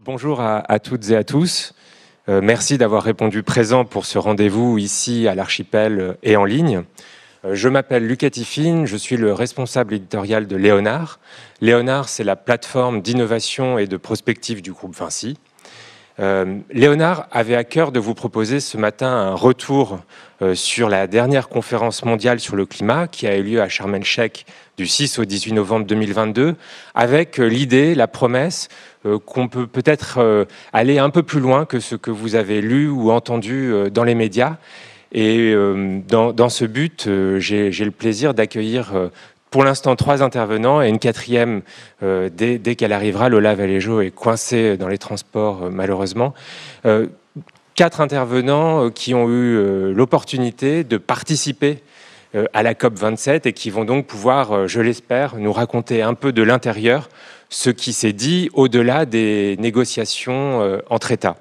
Bonjour à toutes et à tous. Merci d'avoir répondu présent pour ce rendez-vous ici à l'Archipel et en ligne. Je m'appelle Lucas Tiffin, je suis le responsable éditorial de Léonard. Léonard, c'est la plateforme d'innovation et de prospective du groupe Vinci. Léonard avait à cœur de vous proposer ce matin un retour sur la dernière conférence mondiale sur le climat qui a eu lieu à Sharm el-Sheikh du 6 au 18 novembre 2022, avec l'idée, la promesse qu'on peut peut-être aller un peu plus loin que ce que vous avez lu ou entendu dans les médias. Et dans ce but, j'ai le plaisir d'accueillir pour l'instant 3 intervenants et une quatrième dès qu'elle arrivera. Lola Valéjo est coincée dans les transports malheureusement. 4 intervenants qui ont eu l'opportunité de participer à la COP27 et qui vont donc pouvoir, je l'espère, nous raconter un peu de l'intérieur ce qui s'est dit au-delà des négociations entre États.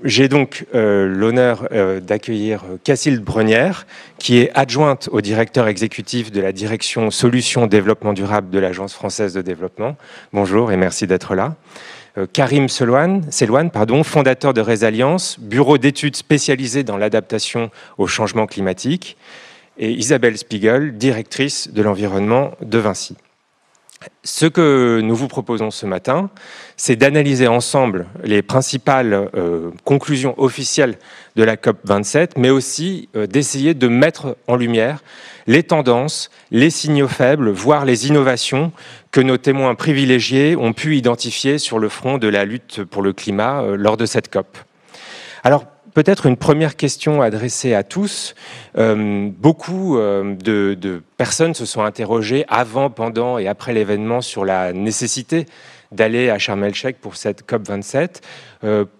J'ai donc l'honneur d'accueillir Cacilde Brenière, qui est adjointe au directeur exécutif de la direction Solutions Développement Durable de l'Agence française de développement. Bonjour et merci d'être là. Karim Selouane, fondateur de Résilience, bureau d'études spécialisé dans l'adaptation au changement climatique, et Isabelle Spiegel, directrice de l'environnement de Vinci. Ce que nous vous proposons ce matin, c'est d'analyser ensemble les principales conclusions officielles de la COP27, mais aussi d'essayer de mettre en lumière les tendances, les signaux faibles, voire les innovations que nos témoins privilégiés ont pu identifier sur le front de la lutte pour le climat lors de cette COP. Alors, peut-être une première question adressée à tous. Beaucoup de personnes se sont interrogées avant, pendant et après l'événement sur la nécessité d'aller à Sharm el-Sheikh pour cette COP27.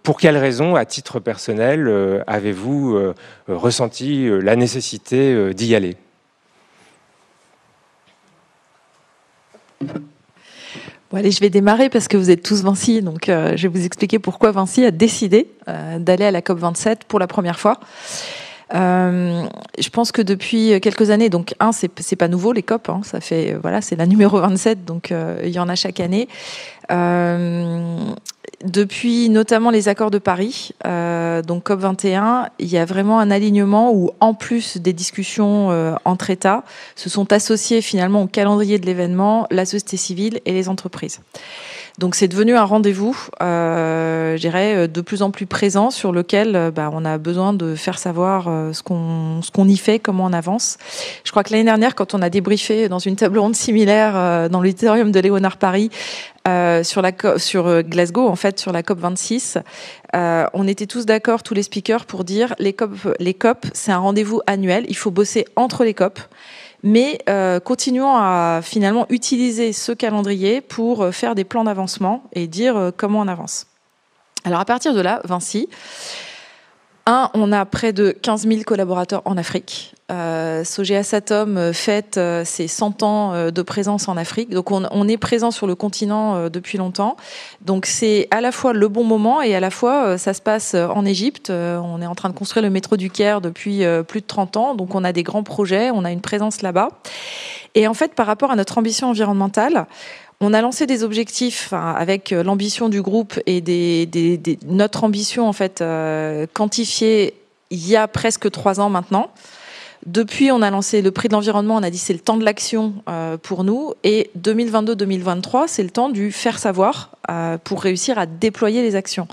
Pour quelles raisons, à titre personnel, avez-vous ressenti la nécessité d'y aller ? Bon, allez, je vais démarrer parce que vous êtes tous Vinci, donc je vais vous expliquer pourquoi Vinci a décidé d'aller à la COP27 pour la première fois. Je pense que depuis quelques années, donc c'est pas nouveau les COP, hein, ça fait c'est la numéro 27, donc il y en a chaque année. Depuis notamment les accords de Paris, donc COP21, il y a vraiment un alignement où, en plus des discussions entre États, se sont associés finalement au calendrier de l'événement la société civile et les entreprises. Donc c'est devenu un rendez-vous, je dirais, de plus en plus présent sur lequel on a besoin de faire savoir ce qu'on y fait, comment on avance. Je crois que l'année dernière, quand on a débriefé dans une table ronde similaire dans l'auditorium de Léonard Paris, sur Glasgow, en fait, sur la COP26, on était tous d'accord, tous les speakers, pour dire les COP, c'est un rendez-vous annuel. Il faut bosser entre les COP. Mais continuons à finalement utiliser ce calendrier pour faire des plans d'avancement et dire comment on avance. Alors à partir de là, Vinci, on a près de 15 000 collaborateurs en Afrique. Sogea Satom fête ses 100 ans de présence en Afrique. Donc on est présent sur le continent depuis longtemps. Donc c'est à la fois le bon moment et à la fois ça se passe en Égypte. On est en train de construire le métro du Caire depuis plus de 30 ans. Donc on a des grands projets, on a une présence là-bas. Et en fait, par rapport à notre ambition environnementale, on a lancé des objectifs avec l'ambition du groupe et notre ambition en fait quantifiée il y a presque 3 ans maintenant. Depuis, on a lancé le prix de l'environnement, on a dit c'est le temps de l'action pour nous. Et 2022-2023, c'est le temps du faire savoir pour réussir à déployer les actions.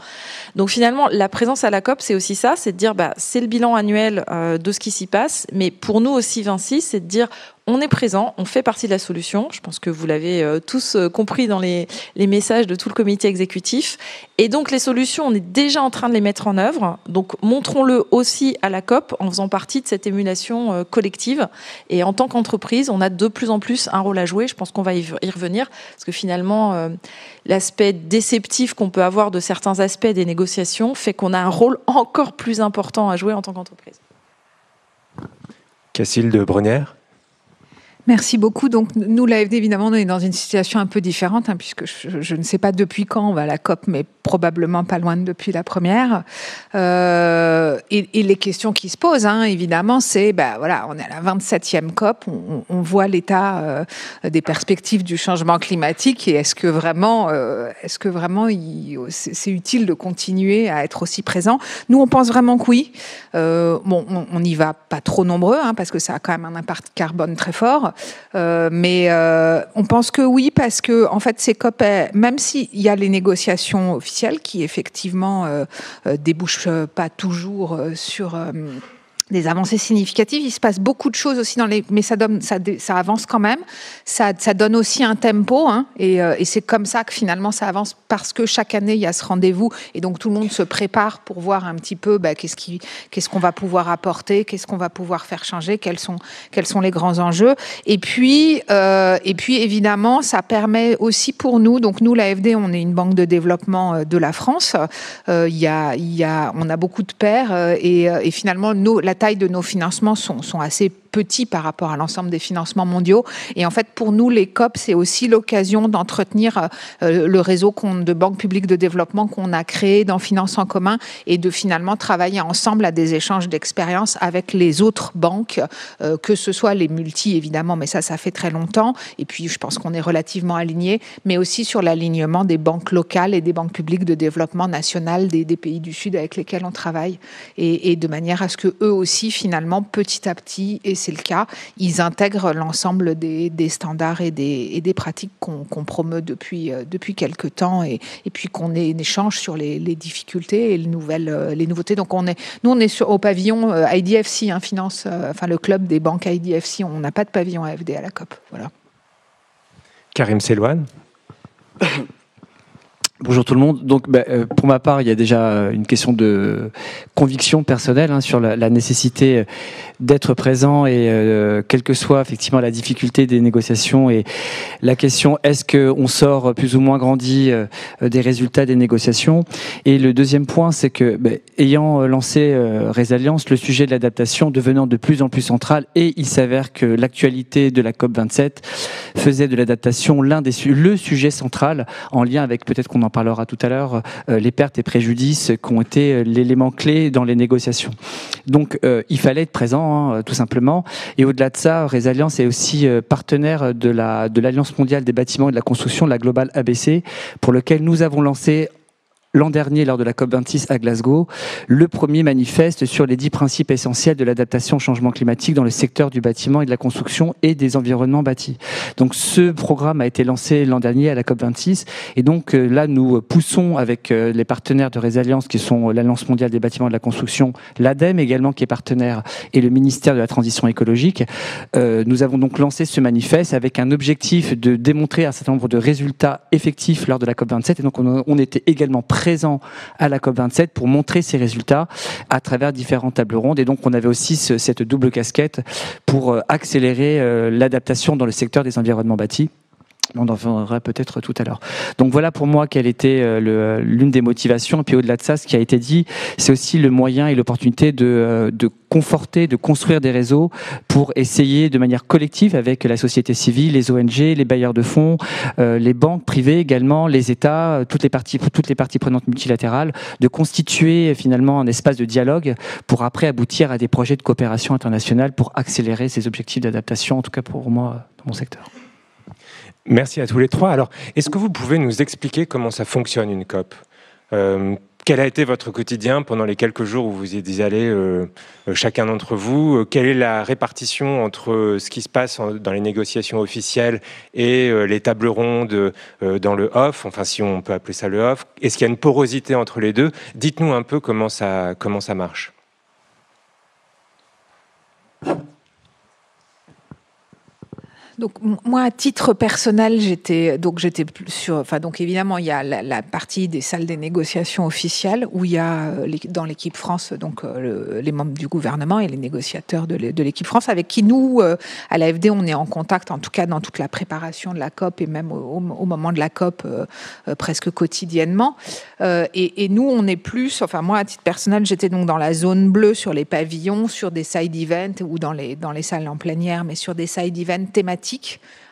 Donc finalement, la présence à la COP, c'est aussi ça, c'est de dire c'est le bilan annuel de ce qui s'y passe. Mais pour nous aussi, Vinci, c'est de dire on est présent, on fait partie de la solution. Je pense que vous l'avez tous compris dans les messages de tout le comité exécutif. Et donc les solutions, on est déjà en train de les mettre en œuvre. Donc montrons-le aussi à la COP en faisant partie de cette émulation collective. Et en tant qu'entreprise, on a de plus en plus un rôle à jouer. Je pense qu'on va y revenir parce que finalement, l'aspect déceptif qu'on peut avoir de certains aspects des négociations fait qu'on a un rôle encore plus important à jouer en tant qu'entreprise. Cacilde Brenière. Merci beaucoup. Donc, nous, l'AFD, évidemment, on est dans une situation un peu différente, hein, puisque je ne sais pas depuis quand on va à la COP, mais probablement pas loin de depuis la première. Et les questions qui se posent, hein, évidemment, c'est, voilà, on est à la 27e COP, on voit l'état des perspectives du changement climatique, et est-ce que vraiment c'est utile de continuer à être aussi présent? Nous, on pense vraiment que oui. On n'y va pas trop nombreux, hein, parce que ça a quand même un impact carbone très fort. Mais on pense que oui, parce que en fait, ces COP, même s'il y a les négociations officielles qui effectivement débouchent pas toujours sur des avancées significatives, il se passe beaucoup de choses aussi mais ça avance quand même. Ça donne aussi un tempo, hein, et c'est comme ça que finalement ça avance, parce que chaque année il y a ce rendez-vous et donc tout le monde se prépare pour voir un petit peu qu'est-ce qu'on va pouvoir apporter, qu'est-ce qu'on va pouvoir faire changer, quels sont les grands enjeux. Et puis évidemment ça permet aussi pour nous, donc nous l'AFD, on est une banque de développement de la France. On a beaucoup de pairs et finalement la taille de nos financements sont assez petits par rapport à l'ensemble des financements mondiaux. Et en fait, pour nous, les COP, c'est aussi l'occasion d'entretenir le réseau de banques publiques de développement qu'on a créé dans Finance en commun et de finalement travailler ensemble à des échanges d'expériences avec les autres banques, que ce soit les multi, évidemment, mais ça fait très longtemps. Et puis, je pense qu'on est relativement alignés, mais aussi sur l'alignement des banques locales et des banques publiques de développement nationales des pays du Sud avec lesquels on travaille. Et de manière à ce que eux aussi, finalement, petit à petit, et c'est le cas, ils intègrent l'ensemble des standards et des pratiques qu'on promeut depuis quelques temps, et puis qu'on échange sur les difficultés et les nouveautés. Donc on est au pavillon IDFC, hein, finance, le club des banques IDFC. On n'a pas de pavillon AFD à la COP. Voilà. Karim Selouane. Bonjour tout le monde. Donc, pour ma part, il y a déjà une question de conviction personnelle, hein, sur la nécessité d'être présent et quelle que soit effectivement la difficulté des négociations et la question est-ce qu'on sort plus ou moins grandi des résultats des négociations. Et le deuxième point, c'est que ayant lancé Résilience, le sujet de l'adaptation devenant de plus en plus central, et il s'avère que l'actualité de la COP27 faisait de l'adaptation le sujet central, en lien avec, peut-être qu'on en parlera tout à l'heure, les pertes et préjudices qui ont été l'élément clé dans les négociations. Donc il fallait être présent, hein, tout simplement. Et au-delà de ça, Résilience est aussi partenaire de l'Alliance mondiale des bâtiments et de la construction, la Global ABC, pour lequel nous avons lancé l'an dernier, lors de la COP26 à Glasgow, le premier manifeste sur les 10 principes essentiels de l'adaptation au changement climatique dans le secteur du bâtiment et de la construction et des environnements bâtis. Donc ce programme a été lancé l'an dernier à la COP26, et donc là nous poussons avec les partenaires de Résilience qui sont l'Alliance mondiale des bâtiments et de la construction, l'ADEME également qui est partenaire, et le ministère de la Transition écologique. Nous avons donc lancé ce manifeste avec un objectif de démontrer un certain nombre de résultats effectifs lors de la COP27, et donc on était également présent à la COP27 pour montrer ces résultats à travers différentes tables rondes. Et donc, on avait aussi cette double casquette pour accélérer l'adaptation dans le secteur des environnements bâtis. On en verra peut-être tout à l'heure. Donc voilà pour moi quelle était l'une des motivations. Et puis au-delà de ça, ce qui a été dit, c'est aussi le moyen et l'opportunité de conforter, de construire des réseaux pour essayer de manière collective avec la société civile, les ONG, les bailleurs de fonds, les banques privées également, les États, toutes les parties prenantes multilatérales, de constituer finalement un espace de dialogue pour après aboutir à des projets de coopération internationale pour accélérer ces objectifs d'adaptation, en tout cas pour moi, dans mon secteur. Merci à tous les trois. Alors, est-ce que vous pouvez nous expliquer comment ça fonctionne une COP ? Quel a été votre quotidien pendant les quelques jours où vous y êtes allés, chacun d'entre vous ? Quelle est la répartition entre ce qui se passe dans les négociations officielles et les tables rondes dans le off, enfin si on peut appeler ça le off ? Est-ce qu'il y a une porosité entre les deux ? Dites-nous un peu comment ça marche. Donc moi, à titre personnel, j'étais plus sur. Enfin, donc évidemment, il y a la partie des salles des négociations officielles où il y a dans l'équipe France donc les membres du gouvernement et les négociateurs de l'équipe France avec qui nous à l'AFD on est en contact, en tout cas dans toute la préparation de la COP et même au moment de la COP presque quotidiennement. Et nous, on est plus. Enfin, moi, à titre personnel, j'étais donc dans la zone bleue sur les pavillons, sur des side events ou dans les salles en plein air, mais sur des side events thématiques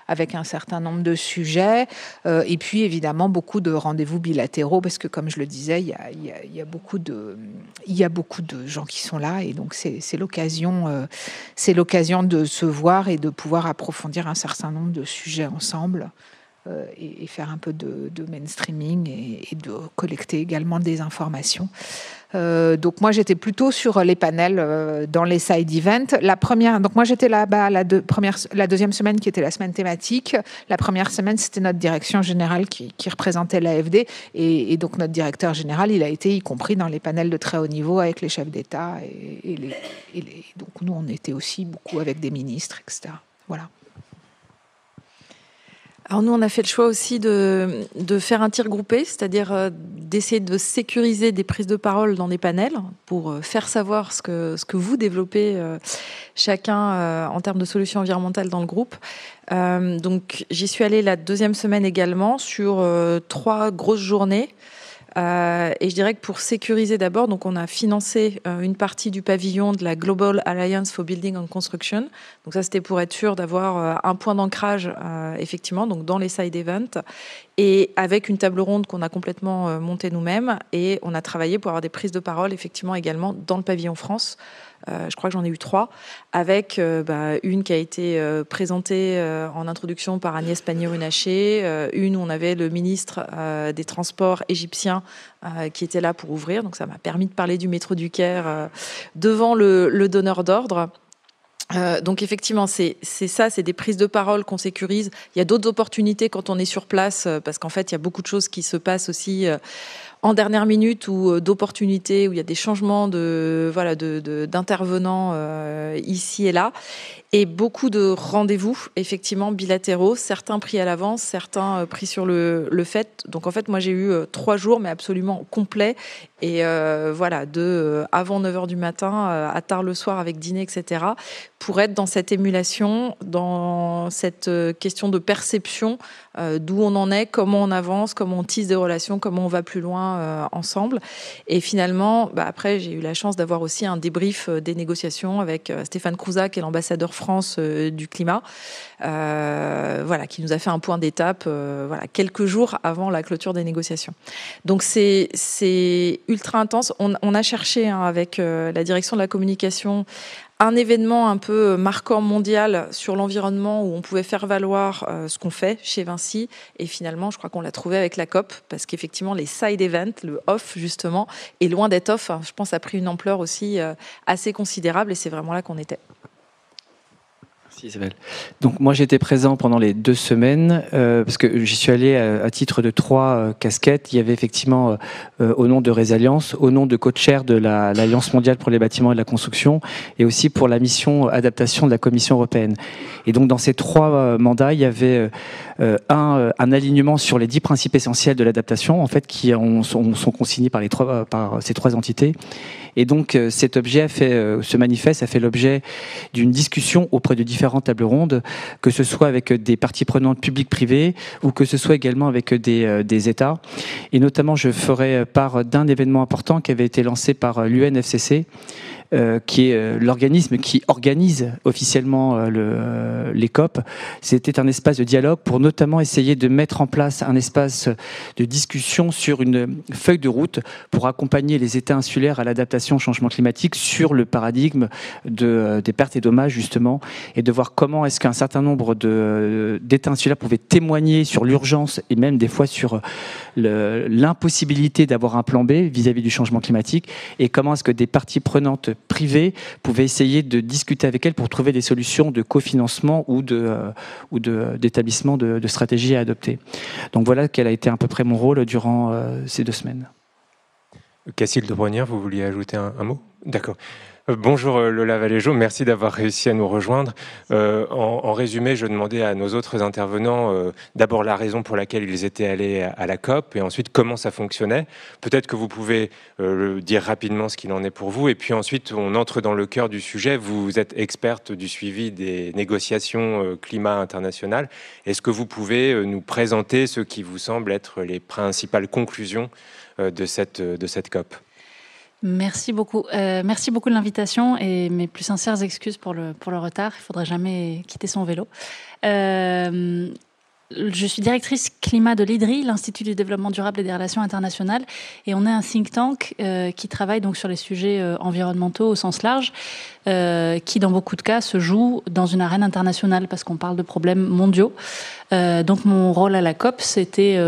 avec un certain nombre de sujets et puis évidemment beaucoup de rendez-vous bilatéraux parce que comme je le disais il y a beaucoup de gens qui sont là et donc c'est l'occasion de se voir et de pouvoir approfondir un certain nombre de sujets ensemble et faire un peu de mainstreaming et de collecter également des informations. Donc moi j'étais plutôt sur les panels dans les side events. Donc moi j'étais là-bas la deuxième semaine qui était la semaine thématique. La première semaine c'était notre direction générale qui représentait l'AFD et donc notre directeur général il a été y compris dans les panels de très haut niveau avec les chefs d'État donc nous on était aussi beaucoup avec des ministres, etc. Voilà. Alors nous, on a fait le choix aussi de faire un tir groupé, c'est-à-dire d'essayer de sécuriser des prises de parole dans des panels pour faire savoir ce que vous développez chacun en termes de solutions environnementales dans le groupe. Donc j'y suis allée la deuxième semaine également sur 3 grosses journées. Et je dirais que pour sécuriser d'abord, donc on a financé une partie du pavillon de la Global Alliance for Building and Construction. Donc ça, c'était pour être sûr d'avoir un point d'ancrage, effectivement, donc dans les side events, et avec une table ronde qu'on a complètement montée nous-mêmes. Et on a travaillé pour avoir des prises de parole, effectivement, également dans le pavillon France. Je crois que j'en ai eu 3, avec une qui a été présentée en introduction par Agnès Pannier-Runacher, une où on avait le ministre des Transports égyptien qui était là pour ouvrir. Donc ça m'a permis de parler du métro du Caire devant le donneur d'ordre. Donc effectivement, c'est ça, c'est des prises de parole qu'on sécurise. Il y a d'autres opportunités quand on est sur place, parce qu'en fait, il y a beaucoup de choses qui se passent aussi en dernière minute ou d'opportunités, où il y a des changements d'intervenants ici et là. Et beaucoup de rendez-vous, effectivement, bilatéraux, certains pris à l'avance, certains pris sur le fait. Donc en fait, moi j'ai eu 3 jours, mais absolument complets. Et avant 9h du matin à tard le soir avec dîner, etc., pour être dans cette émulation, dans cette question de perception d'où on en est, comment on avance, comment on tisse des relations, comment on va plus loin ensemble. Et finalement, après, j'ai eu la chance d'avoir aussi un débrief des négociations avec Stéphane Crouzat, qui est l'ambassadeur France du climat, qui nous a fait un point d'étape quelques jours avant la clôture des négociations. Donc c'est ultra intense. On a cherché avec la direction de la communication un événement un peu marquant mondial sur l'environnement où on pouvait faire valoir ce qu'on fait chez Vinci. Et finalement, je crois qu'on l'a trouvé avec la COP, parce qu'effectivement, les side events, le off justement, est loin d'être off. Je pense a pris une ampleur aussi assez considérable et c'est vraiment là qu'on était. Merci Isabelle. Donc moi j'étais présent pendant les 2 semaines parce que j'y suis allé à titre de 3 casquettes. Il y avait effectivement au nom de Résilience, au nom de co-chair de l'Alliance mondiale pour les bâtiments et la construction, et aussi pour la mission adaptation de la Commission européenne. Et donc dans ces 3 mandats, il y avait un alignement sur les 10 principes essentiels de l'adaptation, en fait, qui sont consignés par ces 3 entités. Et donc cet objet ce manifeste a fait l'objet d'une discussion auprès de différentes tables rondes, que ce soit avec des parties prenantes publiques privées ou que ce soit également avec des États. Et notamment, je ferai part d'un événement important qui avait été lancé par l'UNFCCC, qui est l'organisme qui organise officiellement les COP. C'était un espace de dialogue pour notamment essayer de mettre en place un espace de discussion sur une feuille de route pour accompagner les États insulaires à l'adaptation au changement climatique sur le paradigme des pertes et dommages, justement, et de voir comment est-ce qu'un certain nombre d'États insulaires pouvaient témoigner sur l'urgence et même des fois sur l'impossibilité d'avoir un plan B vis-à-vis du changement climatique, et comment est-ce que des parties prenantes privées pouvaient essayer de discuter avec elles pour trouver des solutions de cofinancement ou d'établissement de stratégies à adopter. Donc voilà quel a été à peu près mon rôle durant ces 2 semaines. Cacile de Brognière, vous vouliez ajouter un mot ? D'accord. Bonjour Lola Valéjo, merci d'avoir réussi à nous rejoindre. En résumé, je demandais à nos autres intervenants d'abord la raison pour laquelle ils étaient allés à la COP et ensuite comment ça fonctionnait. Peut-être que vous pouvez dire rapidement ce qu'il en est pour vous et puis ensuite on entre dans le cœur du sujet. Vous êtes experte du suivi des négociations climat internationales. Est-ce que vous pouvez nous présenter ce qui vous semble être les principales conclusions de cette COP ? Merci beaucoup. Merci beaucoup de l'invitation et mes plus sincères excuses pour le retard. Il ne faudrait jamais quitter son vélo. Je suis directrice climat de l'IDRI, l'Institut du développement durable et des relations internationales, et on est un think tank qui travaille donc sur les sujets environnementaux au sens large, qui dans beaucoup de cas se joue dans une arène internationale parce qu'on parle de problèmes mondiaux. Donc mon rôle à la COP, c'était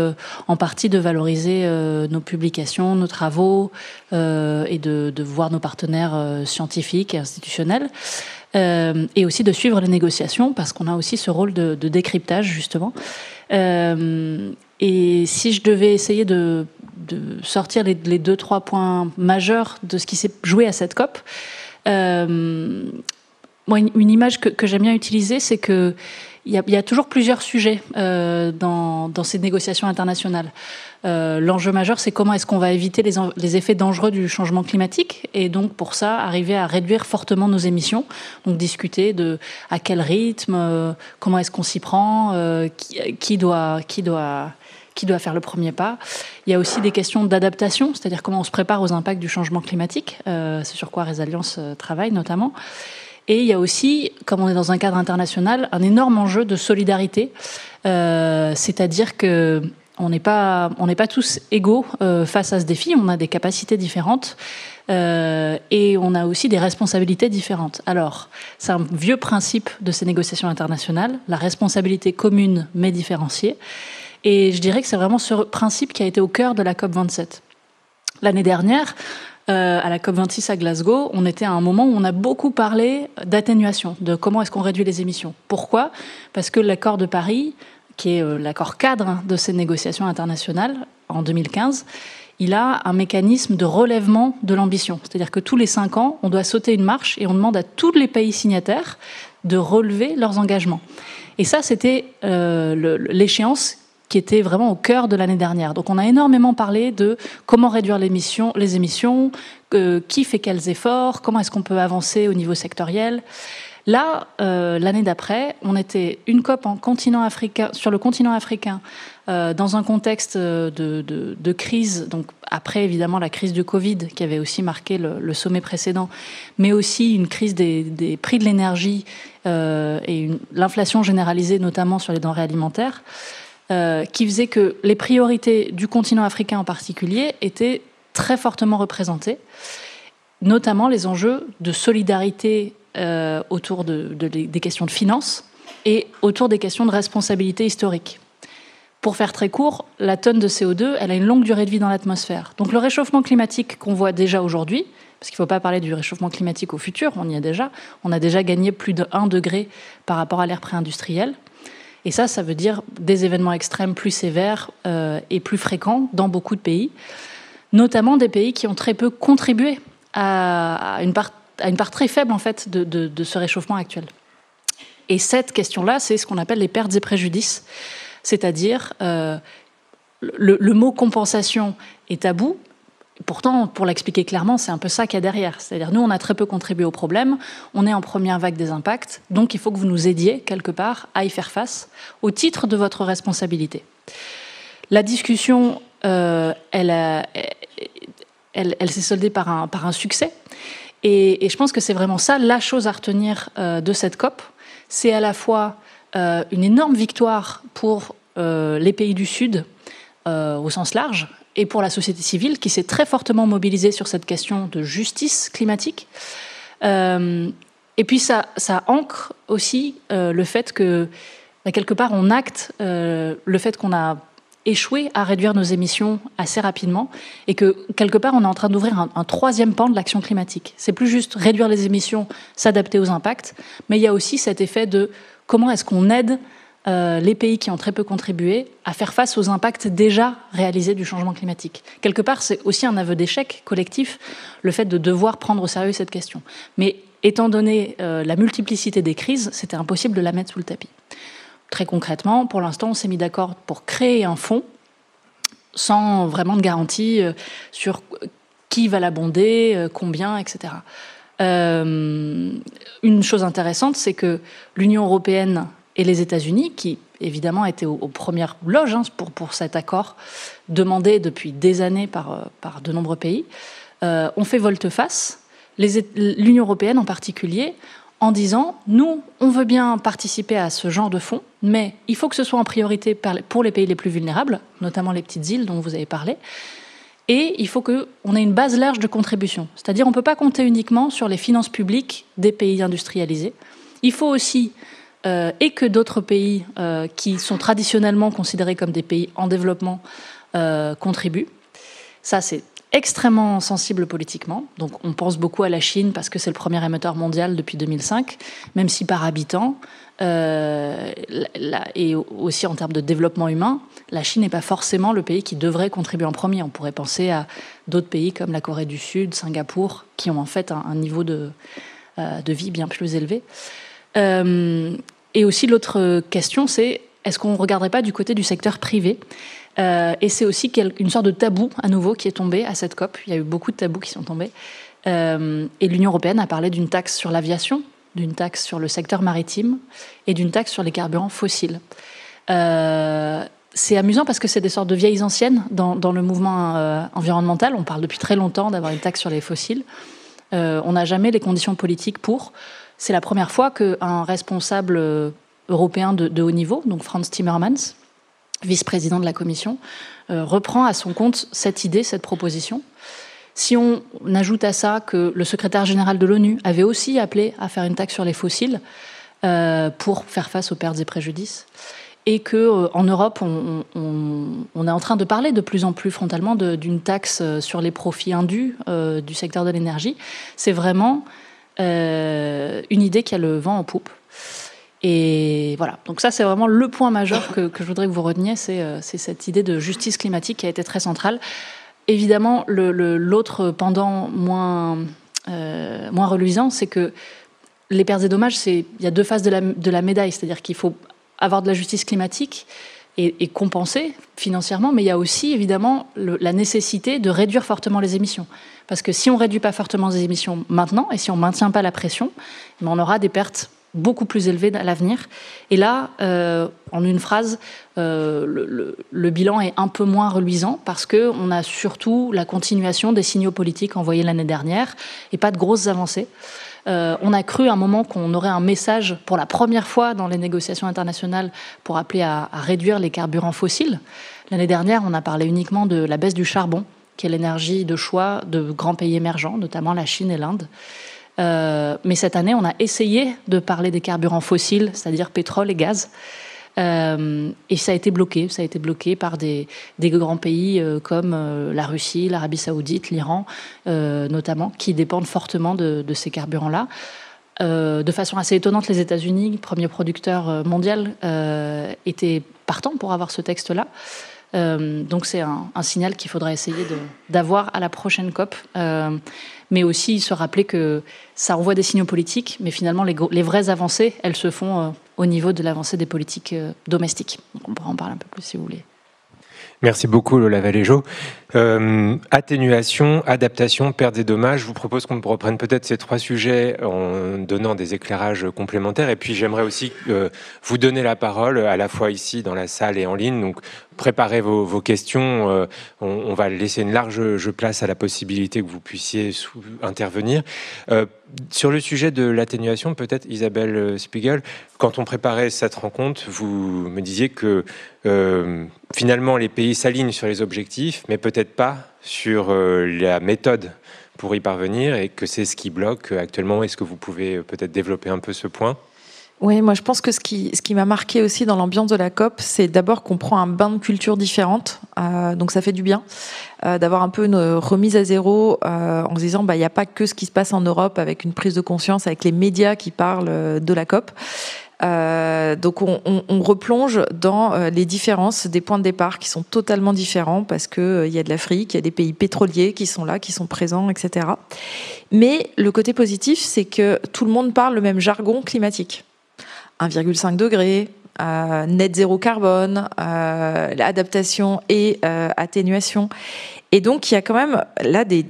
en partie de valoriser nos publications, nos travaux et de voir nos partenaires scientifiques et institutionnels. Et aussi de suivre les négociations parce qu'on a aussi ce rôle de décryptage justement. Et si je devais essayer de sortir les 2-3 points majeurs de ce qui s'est joué à cette COP, moi, une image que j'aime bien utiliser, c'est que il y a toujours plusieurs sujets dans ces négociations internationales. L'enjeu majeur, c'est comment est-ce qu'on va éviter les effets dangereux du changement climatique et donc pour ça, arriver à réduire fortement nos émissions. Donc discuter de à quel rythme, comment est-ce qu'on s'y prend, qui doit faire le premier pas. Il y a aussi des questions d'adaptation, c'est-à-dire comment on se prépare aux impacts du changement climatique. C'est sur quoi Resilience travaille notamment. Et il y a aussi, comme on est dans un cadre international, un énorme enjeu de solidarité, c'est-à-dire que on n'est pas tous égaux face à ce défi. On a des capacités différentes et on a aussi des responsabilités différentes. Alors, c'est un vieux principe de ces négociations internationales, la responsabilité commune mais différenciée. Et je dirais que c'est vraiment ce principe qui a été au cœur de la COP27. L'année dernière, à la COP26 à Glasgow, on était à un moment où on a beaucoup parlé d'atténuation, de comment est-ce qu'on réduit les émissions. Pourquoi ? Parce que l'accord de Paris, qui est l'accord cadre de ces négociations internationales, en 2015, il a un mécanisme de relèvement de l'ambition. C'est-à-dire que tous les 5 ans, on doit sauter une marche et on demande à tous les pays signataires de relever leurs engagements. Et ça, c'était l'échéance qui était vraiment au cœur de l'année dernière. Donc on a énormément parlé de comment réduire les émissions, qui fait quels efforts, comment est-ce qu'on peut avancer au niveau sectoriel. Là, l'année d'après, on était une COP sur le continent africain, dans un contexte de crise, donc après évidemment la crise du Covid qui avait aussi marqué le sommet précédent, mais aussi une crise des prix de l'énergie et l'inflation généralisée notamment sur les denrées alimentaires, qui faisait que les priorités du continent africain en particulier étaient très fortement représentées, notamment les enjeux de solidarité autour des questions de finances et autour des questions de responsabilité historique. Pour faire très court, la tonne de CO2, elle a une longue durée de vie dans l'atmosphère. Donc le réchauffement climatique qu'on voit déjà aujourd'hui, parce qu'il ne faut pas parler du réchauffement climatique au futur, on y est déjà, on a déjà gagné plus de 1 degré par rapport à l'ère pré-industrielle. Et ça veut dire des événements extrêmes plus sévères et plus fréquents dans beaucoup de pays, notamment des pays qui ont très peu contribué à une part très faible en fait de ce réchauffement actuel. Et cette question-là, c'est ce qu'on appelle les pertes et préjudices, c'est-à-dire le mot compensation est tabou. Pourtant, pour l'expliquer clairement, c'est un peu ça qu'il y a derrière. C'est-à-dire, nous, on a très peu contribué au problème, on est en première vague des impacts, donc il faut que vous nous aidiez, quelque part, à y faire face, au titre de votre responsabilité. La discussion, elle s'est soldée par un succès, et je pense que c'est vraiment ça, la chose à retenir de cette COP. C'est à la fois une énorme victoire pour les pays du Sud, au sens large, et pour la société civile qui s'est très fortement mobilisée sur cette question de justice climatique. Et puis ça ancre aussi le fait que, quelque part, on acte le fait qu'on a échoué à réduire nos émissions assez rapidement et que, quelque part, on est en train d'ouvrir un troisième pan de l'action climatique. C'est plus juste réduire les émissions, s'adapter aux impacts, mais il y a aussi cet effet de comment est-ce qu'on aide les pays qui ont très peu contribué à faire face aux impacts déjà réalisés du changement climatique. Quelque part, c'est aussi un aveu d'échec collectif, le fait de devoir prendre au sérieux cette question. Mais étant donné la multiplicité des crises, c'était impossible de la mettre sous le tapis. Très concrètement, pour l'instant, on s'est mis d'accord pour créer un fonds sans vraiment de garantie sur qui va l'abonder, combien, etc. Une chose intéressante, c'est que l'Union européenne et les États-Unis, qui évidemment étaient aux premières loges pour cet accord, demandé depuis des années par de nombreux pays, ont fait volte-face, l'Union européenne en particulier, en disant « Nous, on veut bien participer à ce genre de fonds, mais il faut que ce soit en priorité pour les pays les plus vulnérables, notamment les petites îles dont vous avez parlé, et il faut qu'on ait une base large de contribution. C'est-à-dire on ne peut pas compter uniquement sur les finances publiques des pays industrialisés. Il faut aussi, et que d'autres pays qui sont traditionnellement considérés comme des pays en développement contribuent. Ça, c'est extrêmement sensible politiquement. Donc on pense beaucoup à la Chine parce que c'est le premier émetteur mondial depuis 2005, même si par habitant, et aussi en termes de développement humain, la Chine n'est pas forcément le pays qui devrait contribuer en premier. On pourrait penser à d'autres pays comme la Corée du Sud, Singapour, qui ont en fait un niveau de vie bien plus élevé. Et aussi l'autre question, c'est est-ce qu'on ne regarderait pas du côté du secteur privé ? Et c'est aussi une sorte de tabou à nouveau qui est tombé à cette COP. Il y a eu beaucoup de tabous qui sont tombés. Et l'Union européenne a parlé d'une taxe sur l'aviation, d'une taxe sur le secteur maritime et d'une taxe sur les carburants fossiles. C'est amusant parce que c'est des sortes de vieilles anciennes dans le mouvement environnemental. On parle depuis très longtemps d'avoir une taxe sur les fossiles. On n'a jamais les conditions politiques pour. C'est la première fois qu'un responsable européen de haut niveau, donc Frans Timmermans, vice-président de la Commission, reprend à son compte cette idée, cette proposition. Si on ajoute à ça que le secrétaire général de l'ONU avait aussi appelé à faire une taxe sur les fossiles pour faire face aux pertes et préjudices, et qu'en Europe, on est en train de parler de plus en plus frontalement d'une taxe sur les profits indus du secteur de l'énergie, c'est vraiment une idée qui a le vent en poupe. Et voilà, donc ça c'est vraiment le point majeur que je voudrais que vous reteniez, c'est cette idée de justice climatique qui a été très centrale. Évidemment, l'autre pendant moins reluisant, c'est que les pertes et dommages, il y a deux faces de la médaille, c'est-à-dire qu'il faut avoir de la justice climatique et compenser financièrement, mais il y a aussi évidemment la nécessité de réduire fortement les émissions. Parce que si on ne réduit pas fortement les émissions maintenant, et si on ne maintient pas la pression, on aura des pertes beaucoup plus élevées à l'avenir. Et là, en une phrase, le bilan est un peu moins reluisant parce qu'on a surtout la continuation des signaux politiques envoyés l'année dernière et pas de grosses avancées. On a cru à un moment qu'on aurait un message pour la première fois dans les négociations internationales pour appeler à réduire les carburants fossiles. L'année dernière, on a parlé uniquement de la baisse du charbon, qui est l'énergie de choix de grands pays émergents, notamment la Chine et l'Inde. Mais cette année, on a essayé de parler des carburants fossiles, c'est-à-dire pétrole et gaz. Et ça a été bloqué. Ça a été bloqué par des grands pays comme la Russie, l'Arabie Saoudite, l'Iran, notamment, qui dépendent fortement de ces carburants-là. De façon assez étonnante, les États-Unis, premier producteur mondial, étaient partants pour avoir ce texte-là. Donc c'est un signal qu'il faudra essayer d'avoir à la prochaine COP. Mais aussi se rappeler que ça envoie des signaux politiques, mais finalement les vraies avancées, elles se font au niveau de l'avancée des politiques domestiques. Donc on pourra en parler un peu plus si vous voulez. Merci beaucoup Lola Valéjo. Atténuation, adaptation, pertes et dommages. Je vous propose qu'on reprenne peut-être ces trois sujets en donnant des éclairages complémentaires. Et puis j'aimerais aussi vous donner la parole à la fois ici dans la salle et en ligne. Donc préparez vos questions. On va laisser une large place à la possibilité que vous puissiez intervenir. Sur le sujet de l'atténuation, peut-être Isabelle Spiegel, quand on préparait cette rencontre, vous me disiez que finalement les pays s'alignent sur les objectifs, mais peut-être pas sur la méthode pour y parvenir et que c'est ce qui bloque actuellement. Est-ce que vous pouvez peut-être développer un peu ce point ? Oui, moi je pense que ce qui m'a marqué aussi dans l'ambiance de la COP, c'est d'abord qu'on prend un bain de culture différente, donc ça fait du bien d'avoir un peu une remise à zéro en se disant il n'y a pas que ce qui se passe en Europe avec une prise de conscience, avec les médias qui parlent de la COP. Donc on replonge dans les différences des points de départ qui sont totalement différents parce que il y a de l'Afrique, il y a des pays pétroliers qui sont là, qui sont présents, etc. Mais le côté positif, c'est que tout le monde parle le même jargon climatique. 1,5 degré, net zéro carbone, adaptation et atténuation. Et donc, il y a quand même là des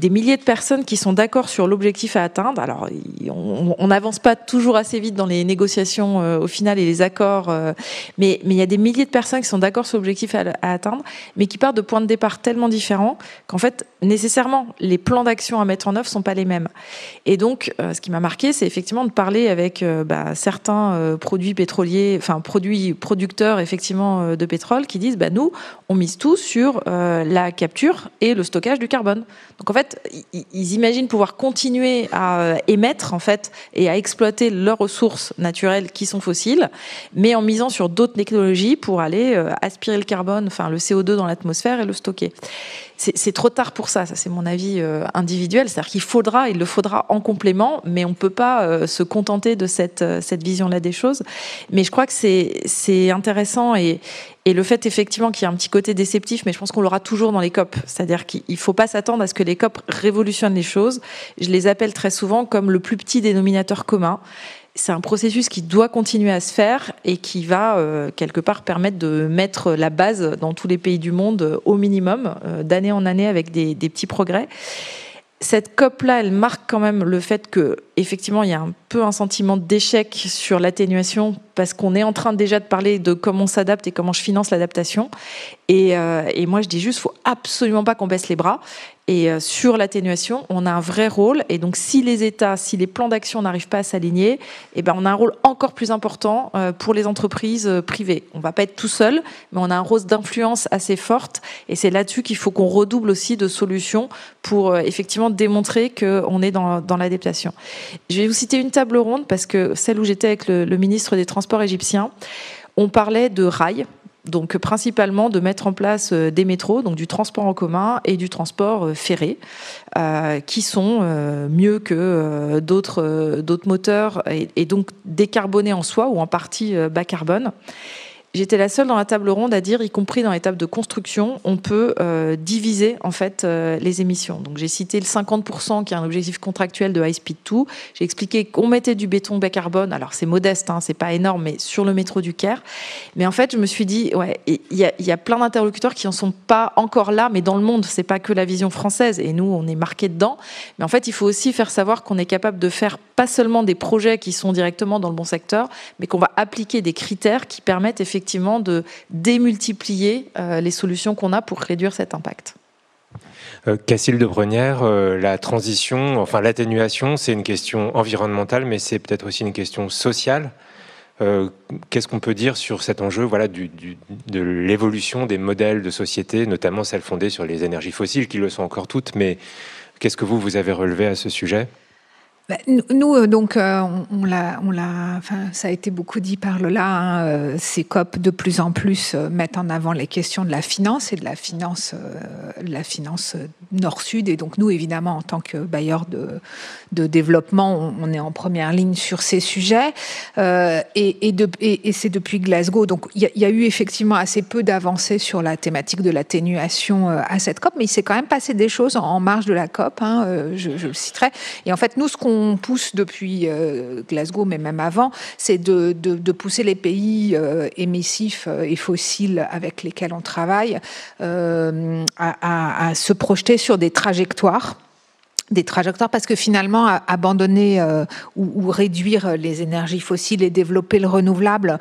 milliers de personnes qui sont d'accord sur l'objectif à atteindre. Alors, on n'avance pas toujours assez vite dans les négociations au final et les accords, mais il y a des milliers de personnes qui sont d'accord sur l'objectif à atteindre, mais qui partent de points de départ tellement différents qu'en fait, nécessairement, les plans d'action à mettre en œuvre sont pas les mêmes. Et donc, ce qui m'a marqué, c'est effectivement de parler avec certains produits pétroliers, enfin producteurs effectivement de pétrole, qui disent nous, on mise tout sur la capture et le stockage du carbone. Donc en fait, ils imaginent pouvoir continuer à émettre en fait et à exploiter leurs ressources naturelles qui sont fossiles, mais en misant sur d'autres technologies pour aller aspirer le carbone, enfin le CO2 dans l'atmosphère et le stocker. C'est trop tard pour ça c'est mon avis individuel, c'est-à-dire il le faudra en complément, mais on ne peut pas se contenter de cette vision-là des choses. Mais je crois que c'est intéressant et le fait effectivement qu'il y a un petit côté déceptif, mais je pense qu'on l'aura toujours dans les COP, c'est-à-dire qu'il ne faut pas s'attendre à ce que les COP révolutionnent les choses. Je les appelle très souvent comme le plus petit dénominateur commun. C'est un processus qui doit continuer à se faire et qui va quelque part permettre de mettre la base dans tous les pays du monde au minimum, d'année en année avec des petits progrès. Cette COP-là, elle marque quand même le fait que, effectivement, il y a un peu un sentiment d'échec sur l'atténuation parce qu'on est en train déjà de parler de comment on s'adapte et comment je finance l'adaptation. Et moi, je dis juste, faut absolument pas qu'on baisse les bras. Et sur l'atténuation, on a un vrai rôle. Et donc, si les États, si les plans d'action n'arrivent pas à s'aligner, on a un rôle encore plus important pour les entreprises privées. On va pas être tout seul, mais on a un rôle d'influence assez forte. Et c'est là-dessus qu'il faut qu'on redouble aussi de solutions pour effectivement démontrer qu'on est dans l'adaptation. Je vais vous citer une table ronde parce que celle où j'étais avec le ministre des Transports égyptien, on parlait de rails. Donc principalement de mettre en place des métros, donc du transport en commun et du transport ferré, qui sont mieux que d'autres moteurs et donc décarbonés en soi ou en partie bas carbone. J'étais la seule dans la table ronde à dire, y compris dans l'étape de construction, on peut diviser en fait les émissions. Donc j'ai cité le 50% qui est un objectif contractuel de High Speed 2. J'ai expliqué qu'on mettait du béton bas carbone. Alors c'est modeste, c'est pas énorme, mais sur le métro du Caire. Mais en fait, je me suis dit, il y a plein d'interlocuteurs qui en sont pas encore là, mais dans le monde, c'est pas que la vision française. Et nous, on est marqué dedans. Mais en fait, il faut aussi faire savoir qu'on est capable de faire pas seulement des projets qui sont directement dans le bon secteur, mais qu'on va appliquer des critères qui permettent effectivement de démultiplier les solutions qu'on a pour réduire cet impact. Cacile de Brenière, la transition, enfin l'atténuation, c'est une question environnementale, mais c'est peut-être aussi une question sociale. Qu'est-ce qu'on peut dire sur cet enjeu de l'évolution des modèles de société, notamment celles fondées sur les énergies fossiles, qui le sont encore toutes, mais qu'est-ce que vous avez relevé à ce sujet ? Nous, donc, ça a été beaucoup dit par Lola. Ces COP de plus en plus mettent en avant les questions de la finance et de la finance nord-sud. Et donc, nous, évidemment, en tant que bailleurs de développement, on est en première ligne sur ces sujets. Et c'est depuis Glasgow. Donc, il y a eu effectivement assez peu d'avancées sur la thématique de l'atténuation à cette COP, mais il s'est quand même passé des choses en marge de la COP. Je le citerai. Et en fait, nous, ce qu'on pousse depuis Glasgow, mais même avant, c'est de pousser les pays émissifs et fossiles avec lesquels on travaille à se projeter sur des trajectoires parce que finalement abandonner ou réduire les énergies fossiles et développer le renouvelable,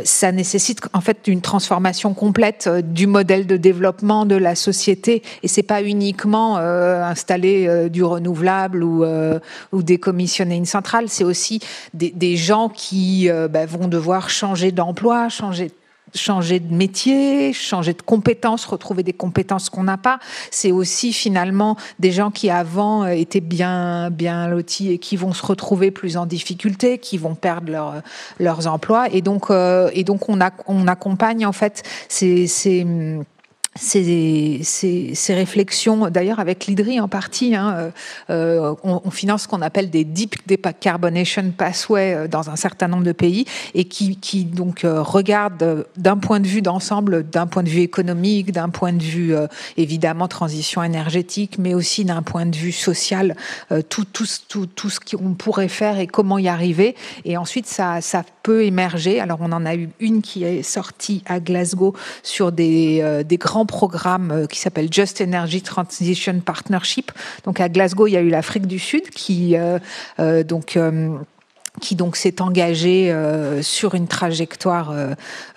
ça nécessite en fait une transformation complète du modèle de développement de la société, et c'est pas uniquement installer du renouvelable ou décommissionner une centrale, c'est aussi des gens qui vont devoir changer d'emploi, changer de métier, changer de compétences, retrouver des compétences qu'on n'a pas. C'est aussi finalement des gens qui avant étaient bien lotis et qui vont se retrouver plus en difficulté, qui vont perdre leurs emplois. Et donc on accompagne en fait ces ces réflexions, d'ailleurs avec l'IDRI en partie, on finance ce qu'on appelle des Deep Decarbonation Pathways dans un certain nombre de pays et qui donc regardent d'un point de vue d'ensemble, d'un point de vue économique, d'un point de vue évidemment transition énergétique, mais aussi d'un point de vue social, tout ce qu'on pourrait faire et comment y arriver. Et ensuite, ça peut émerger. Alors, on en a eu une qui est sortie à Glasgow sur des grands programme qui s'appelle Just Energy Transition Partnership. Donc à Glasgow, il y a eu l'Afrique du Sud qui s'est engagé sur une trajectoire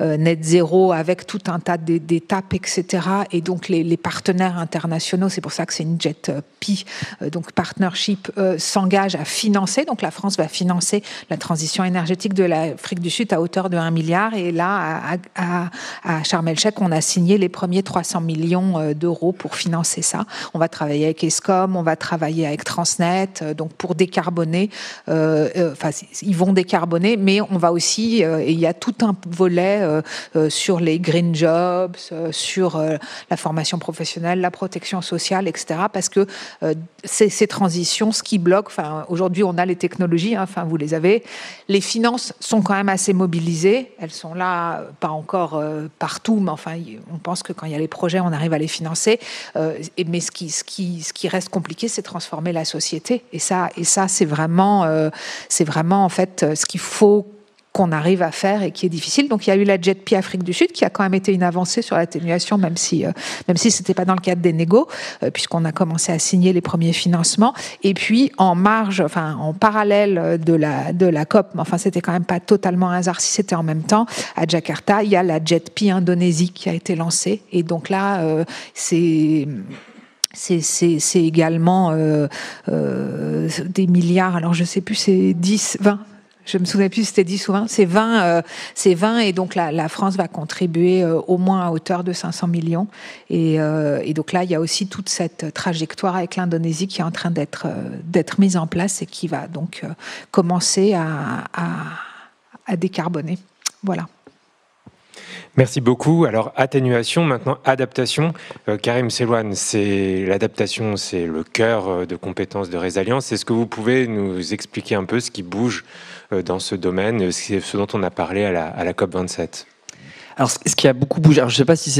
net zéro avec tout un tas d'étapes, etc. Et donc les partenaires internationaux, c'est pour ça que c'est une JETP, donc partnership, s'engagent à financer. Donc la France va financer la transition énergétique de l'Afrique du Sud à hauteur de 1 milliard. Et là, à Sharm el-Sheikh, on a signé les premiers 300 millions d'euros pour financer ça. On va travailler avec Eskom, on va travailler avec Transnet, donc pour décarboner. Ils vont décarboner, mais on va aussi, et il y a tout un volet sur les green jobs, sur la formation professionnelle, la protection sociale, etc. Parce que ces transitions, ce qui bloque, aujourd'hui on a les technologies, vous les avez, les finances sont quand même assez mobilisées, elles sont là, pas encore partout, mais on pense que quand il y a les projets, on arrive à les financer. Mais ce qui reste compliqué, c'est transformer la société. Et ça, c'est vraiment en fait ce qu'il faut qu'on arrive à faire et qui est difficile. Donc il y a eu la JETP Afrique du Sud qui a quand même été une avancée sur l'atténuation, même si c'était pas dans le cadre des négos, puisqu'on a commencé à signer les premiers financements. Et puis en parallèle de la COP, mais c'était quand même pas totalement un hasard si c'était en même temps, à Jakarta, il y a la JETP Indonésie qui a été lancée. Et donc là, c'est également des milliards, alors je sais plus, c'est 10, 20, je me souviens plus si c'était 10 ou 20, c'est 20 et donc la France va contribuer au moins à hauteur de 500 millions et donc là il y a aussi toute cette trajectoire avec l'Indonésie qui est en train d'être mise en place et qui va donc commencer à décarboner. Voilà. Merci beaucoup. Alors, atténuation, maintenant adaptation. Karim Selouane, l'adaptation, c'est le cœur de compétences de Résilience. Est-ce que vous pouvez nous expliquer un peu ce qui bouge dans ce domaine, ce dont on a parlé à la COP27 ? Alors, ce qui a beaucoup bougé, alors je ne sais pas si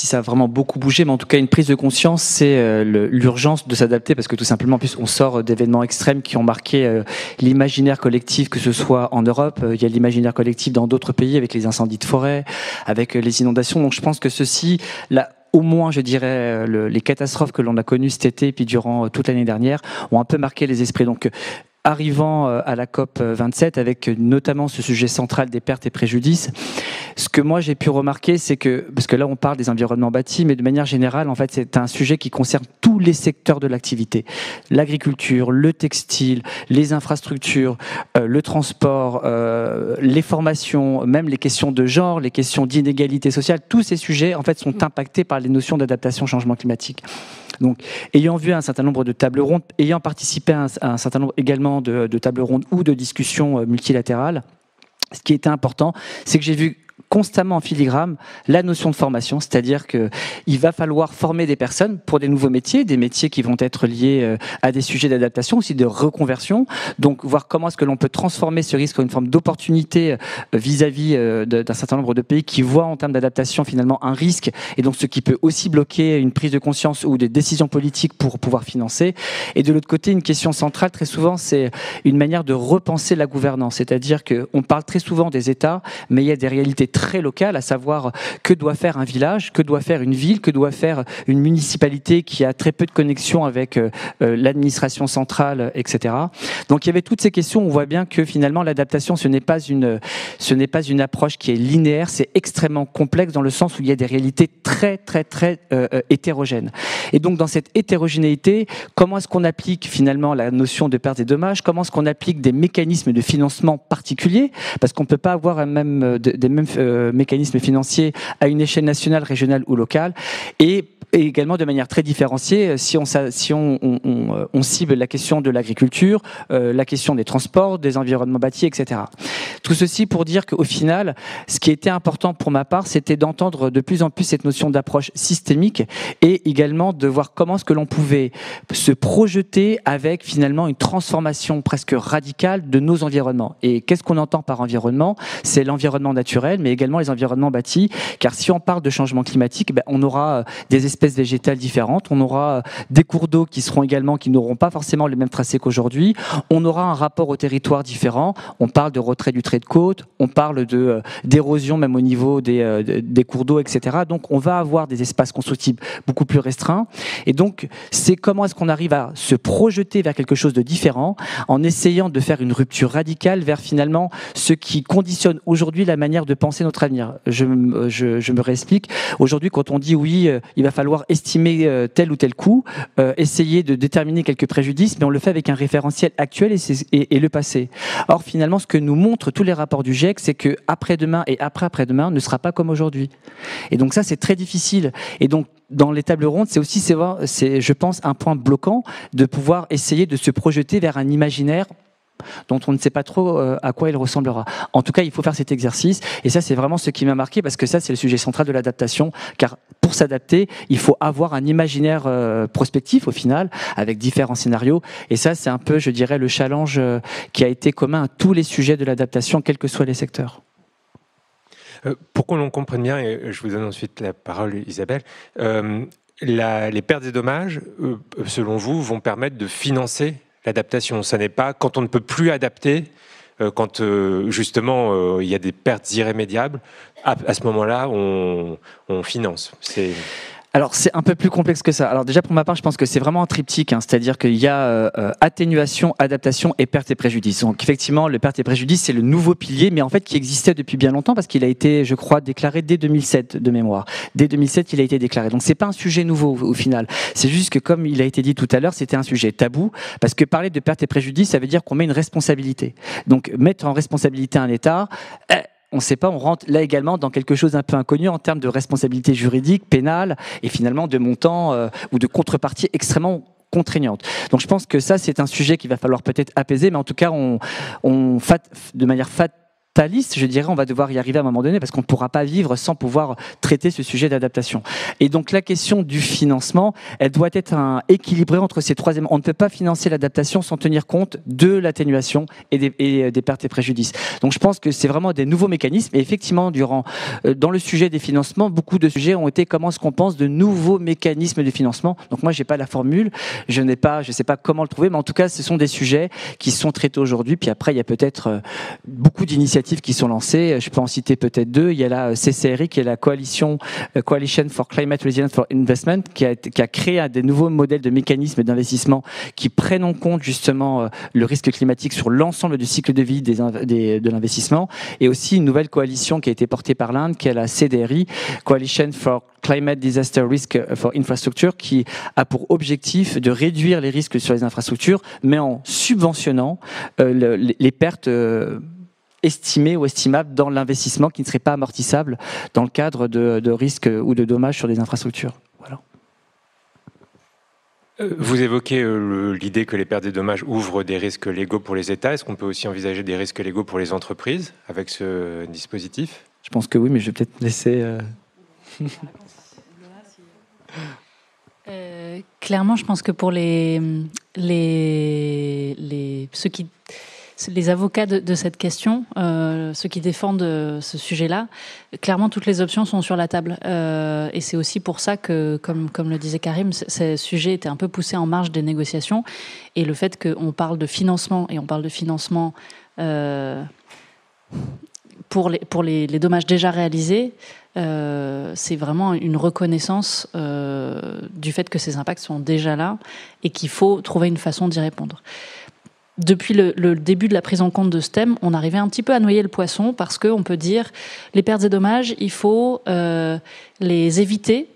ça a vraiment beaucoup bougé, mais en tout cas, une prise de conscience, c'est l'urgence de s'adapter, parce que tout simplement, en plus, on sort d'événements extrêmes qui ont marqué l'imaginaire collectif, que ce soit en Europe, il y a l'imaginaire collectif dans d'autres pays, avec les incendies de forêt, avec les inondations. Donc, je pense que ceci, là, au moins, je dirais, les catastrophes que l'on a connues cet été et puis durant toute l'année dernière, ont un peu marqué les esprits. Donc, arrivant à la COP 27 avec notamment ce sujet central des pertes et préjudices, ce que moi j'ai pu remarquer, c'est que, parce que là on parle des environnements bâtis, mais de manière générale, en fait, c'est un sujet qui concerne tous les secteurs de l'activité. L'agriculture, le textile, les infrastructures, le transport, les formations, même les questions de genre, les questions d'inégalité sociale, tous ces sujets, en fait, sont impactés par les notions d'adaptation au changement climatique. Donc, ayant vu un certain nombre de tables rondes, ayant participé à un certain nombre également de tables rondes ou de discussions multilatérales, ce qui était important, c'est que j'ai vu constamment en filigrane la notion de formation, c'est-à-dire qu'il va falloir former des personnes pour des nouveaux métiers, des métiers qui vont être liés à des sujets d'adaptation, aussi de reconversion, donc voir comment est-ce que l'on peut transformer ce risque en une forme d'opportunité vis-à-vis d'un certain nombre de pays qui voient en termes d'adaptation finalement un risque, et donc ce qui peut aussi bloquer une prise de conscience ou des décisions politiques pour pouvoir financer. Et de l'autre côté, une question centrale, très souvent, c'est une manière de repenser la gouvernance, c'est-à-dire qu'on parle très souvent des États, mais il y a des réalités très locales, à savoir que doit faire un village, que doit faire une ville, que doit faire une municipalité qui a très peu de connexion avec l'administration centrale, etc. Donc il y avait toutes ces questions où on voit bien que finalement l'adaptation, ce n'est pas une approche qui est linéaire, c'est extrêmement complexe dans le sens où il y a des réalités très hétérogènes. Et donc dans cette hétérogénéité, comment est-ce qu'on applique finalement la notion de pertes et dommages, comment est-ce qu'on applique des mécanismes de financement particuliers, parce qu'on ne peut pas avoir des mêmes mécanismes financiers à une échelle nationale, régionale ou locale, et également de manière très différenciée si on cible la question de l'agriculture, la question des transports, des environnements bâtis, etc. Tout ceci pour dire qu'au final, ce qui était important pour ma part, c'était d'entendre de plus en plus cette notion d'approche systémique et également de voir comment est-ce que l'on pouvait se projeter avec finalement une transformation presque radicale de nos environnements. Et qu'est-ce qu'on entend par environnement? C'est l'environnement naturel, mais également les environnements bâtis, car si on parle de changement climatique, on aura des espèces végétales différentes, on aura des cours d'eau qui n'auront pas forcément le même tracé qu'aujourd'hui, on aura un rapport au territoire différent, on parle de retrait du trait de côte, on parle d'érosion même au niveau des cours d'eau, etc. Donc on va avoir des espaces constructibles beaucoup plus restreints, et donc c'est comment est-ce qu'on arrive à se projeter vers quelque chose de différent en essayant de faire une rupture radicale vers finalement ce qui conditionne aujourd'hui la manière de penser notre avenir. Je me réexplique. Aujourd'hui, quand on dit oui, il va falloir estimer tel ou tel coût, essayer de déterminer quelques préjudices, mais on le fait avec un référentiel actuel et le passé. Or, finalement, ce que nous montrent tous les rapports du GIEC, c'est que après-demain et après-après-demain ne sera pas comme aujourd'hui. Et donc ça, c'est très difficile. Et donc, dans les tables rondes, c'est aussi, je pense, un point bloquant de pouvoir essayer de se projeter vers un imaginaire dont on ne sait pas trop à quoi il ressemblera. En tout cas, il faut faire cet exercice, et ça, c'est vraiment ce qui m'a marqué, parce que ça, c'est le sujet central de l'adaptation, car pour s'adapter, il faut avoir un imaginaire prospectif, au final, avec différents scénarios, et ça, c'est un peu, je dirais, le challenge qui a été commun à tous les sujets de l'adaptation, quels que soient les secteurs. Pour qu'on l'on comprenne bien, et je vous donne ensuite la parole, Isabelle, les pertes et dommages, selon vous, vont permettre de financer l'adaptation. Ça n'est pas quand on ne peut plus adapter, quand justement il y a des pertes irrémédiables, à ce moment-là, on finance. Alors, c'est un peu plus complexe que ça. Alors déjà, pour ma part, je pense que c'est vraiment un triptyque, c'est-à-dire qu'il y a atténuation, adaptation et perte et préjudice. Donc effectivement, le perte et préjudice, c'est le nouveau pilier, mais en fait qui existait depuis bien longtemps, parce qu'il a été, je crois, déclaré dès 2007 de mémoire. Dès 2007, il a été déclaré. Donc c'est pas un sujet nouveau au final. C'est juste que, comme il a été dit tout à l'heure, c'était un sujet tabou, parce que parler de perte et préjudice, ça veut dire qu'on met une responsabilité. Donc mettre en responsabilité un État... on ne sait pas, on rentre là également dans quelque chose un peu inconnu en termes de responsabilité juridique, pénale, et finalement de montant ou de contrepartie extrêmement contraignante. Donc je pense que ça, c'est un sujet qu'il va falloir peut-être apaiser, mais en tout cas, de manière fataliste, je dirais, on va devoir y arriver à un moment donné, parce qu'on ne pourra pas vivre sans pouvoir traiter ce sujet d'adaptation. Et donc la question du financement, elle doit être équilibrée entre ces trois éléments. On ne peut pas financer l'adaptation sans tenir compte de l'atténuation et des pertes et préjudices. Donc je pense que c'est vraiment des nouveaux mécanismes. Et effectivement, dans le sujet des financements, beaucoup de sujets ont été comment est-ce qu'on pense de nouveaux mécanismes de financement. Donc moi, j'ai pas la formule, je sais pas comment le trouver, mais en tout cas, ce sont des sujets qui sont traités aujourd'hui. Puis après, il y a peut-être beaucoup d'initiatives qui sont lancées. Je peux en citer peut-être deux. Il y a la CCRI, qui est la Coalition for Climate Resilience for Investment, qui a créé des nouveaux modèles de mécanismes d'investissement qui prennent en compte justement le risque climatique sur l'ensemble du cycle de vie de l'investissement. Et aussi une nouvelle coalition qui a été portée par l'Inde, qui est la CDRI, Coalition for Climate Disaster Risk for Infrastructure, qui a pour objectif de réduire les risques sur les infrastructures, mais en subventionnant les pertes estimés ou estimables dans l'investissement qui ne serait pas amortissable dans le cadre de risques ou de dommages sur des infrastructures. Voilà. Vous évoquez l'idée que les pertes et dommages ouvrent des risques légaux pour les États. Est-ce qu'on peut aussi envisager des risques légaux pour les entreprises avec ce dispositif? Je pense que oui, mais je vais peut-être laisser... Clairement, je pense que pour les avocats de cette question, ceux qui défendent ce sujet-là, clairement toutes les options sont sur la table. Et c'est aussi pour ça que, comme le disait Karim, ce sujet était un peu poussé en marge des négociations. Et le fait qu'on parle de financement, et on parle de financement pour les dommages déjà réalisés, c'est vraiment une reconnaissance du fait que ces impacts sont déjà là et qu'il faut trouver une façon d'y répondre. Depuis le début de la prise en compte de ce thème, on arrivait un petit peu à noyer le poisson parce qu'on peut dire les pertes et dommages, il faut les éviter,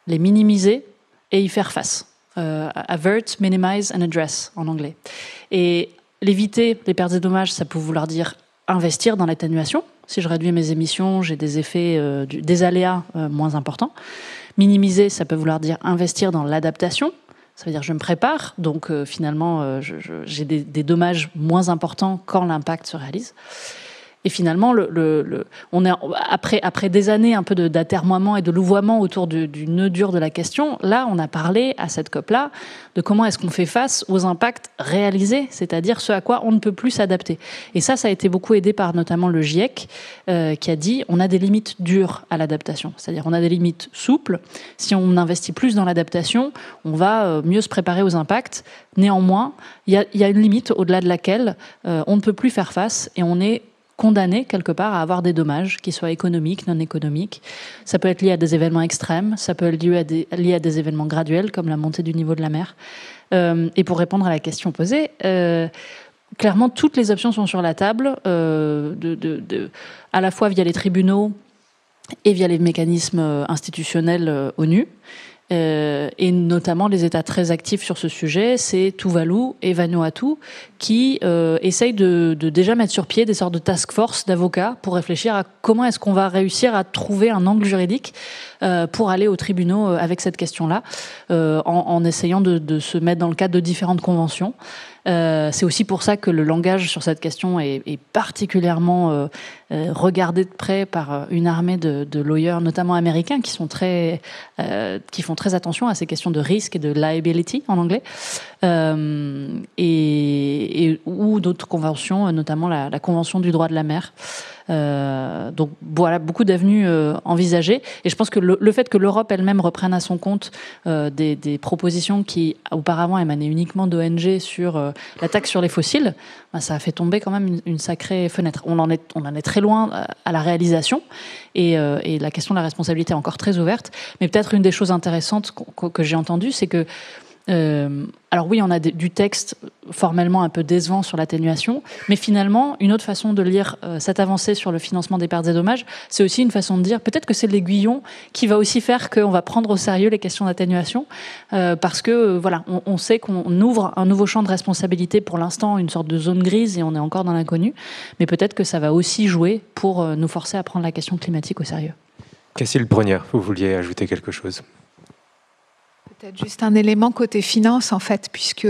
les minimiser et y faire face. Avert, minimize and address en anglais. Et l'éviter, les pertes et dommages, ça peut vouloir dire investir dans l'atténuation. Si je réduis mes émissions, j'ai des effets, des aléas moins importants. Minimiser, ça peut vouloir dire investir dans l'adaptation. Ça veut dire je me prépare, donc finalement j'ai des dommages moins importants quand l'impact se réalise. Et finalement, on est après des années un peu d'atermoiement et de louvoiement autour du nœud dur de la question. Là, on a parlé à cette COP-là de comment est-ce qu'on fait face aux impacts réalisés, c'est-à-dire ce à quoi on ne peut plus s'adapter. Et ça a été beaucoup aidé par notamment le GIEC qui a dit on a des limites dures à l'adaptation, c'est-à-dire on a des limites souples. Si on investit plus dans l'adaptation, on va mieux se préparer aux impacts. Néanmoins, il y a une limite au-delà de laquelle on ne peut plus faire face et on est condamné quelque part à avoir des dommages, qu'ils soient économiques, non économiques. Ça peut être lié à des événements extrêmes, ça peut être lié à des événements graduels, comme la montée du niveau de la mer. Et pour répondre à la question posée, clairement, toutes les options sont sur la table, à la fois via les tribunaux et via les mécanismes institutionnels ONU. Et notamment les États très actifs sur ce sujet, c'est Tuvalu et Vanuatu qui essayent de déjà mettre sur pied des sortes de task force d'avocats pour réfléchir à comment est-ce qu'on va réussir à trouver un angle juridique pour aller aux tribunaux avec cette question-là, en essayant de se mettre dans le cadre de différentes conventions. C'est aussi pour ça que le langage sur cette question est particulièrement regardé de près par une armée de lawyers, notamment américains, qui font très attention à ces questions de risque et de liability en anglais, ou d'autres conventions, notamment la Convention du droit de la mer. Donc voilà, beaucoup d'avenues envisagées. Et je pense que le fait que l'Europe elle-même reprenne à son compte des propositions qui auparavant émanaient uniquement d'ONG sur la taxe sur les fossiles, ça a fait tomber quand même une sacrée fenêtre. On en est très loin à la réalisation et la question de la responsabilité est encore très ouverte. Mais peut-être une des choses intéressantes que j'ai entendues, c'est que alors oui, on a du texte formellement un peu décevant sur l'atténuation, mais finalement, une autre façon de lire cette avancée sur le financement des pertes et dommages, c'est aussi une façon de dire peut-être que c'est l'aiguillon qui va aussi faire qu'on va prendre au sérieux les questions d'atténuation, parce que voilà, on sait qu'on ouvre un nouveau champ de responsabilité pour l'instant, une sorte de zone grise, et on est encore dans l'inconnu, mais peut-être que ça va aussi jouer pour nous forcer à prendre la question climatique au sérieux. Cécile Brenière, vous vouliez ajouter quelque chose ? Peut-être juste un élément côté finance, en fait, puisque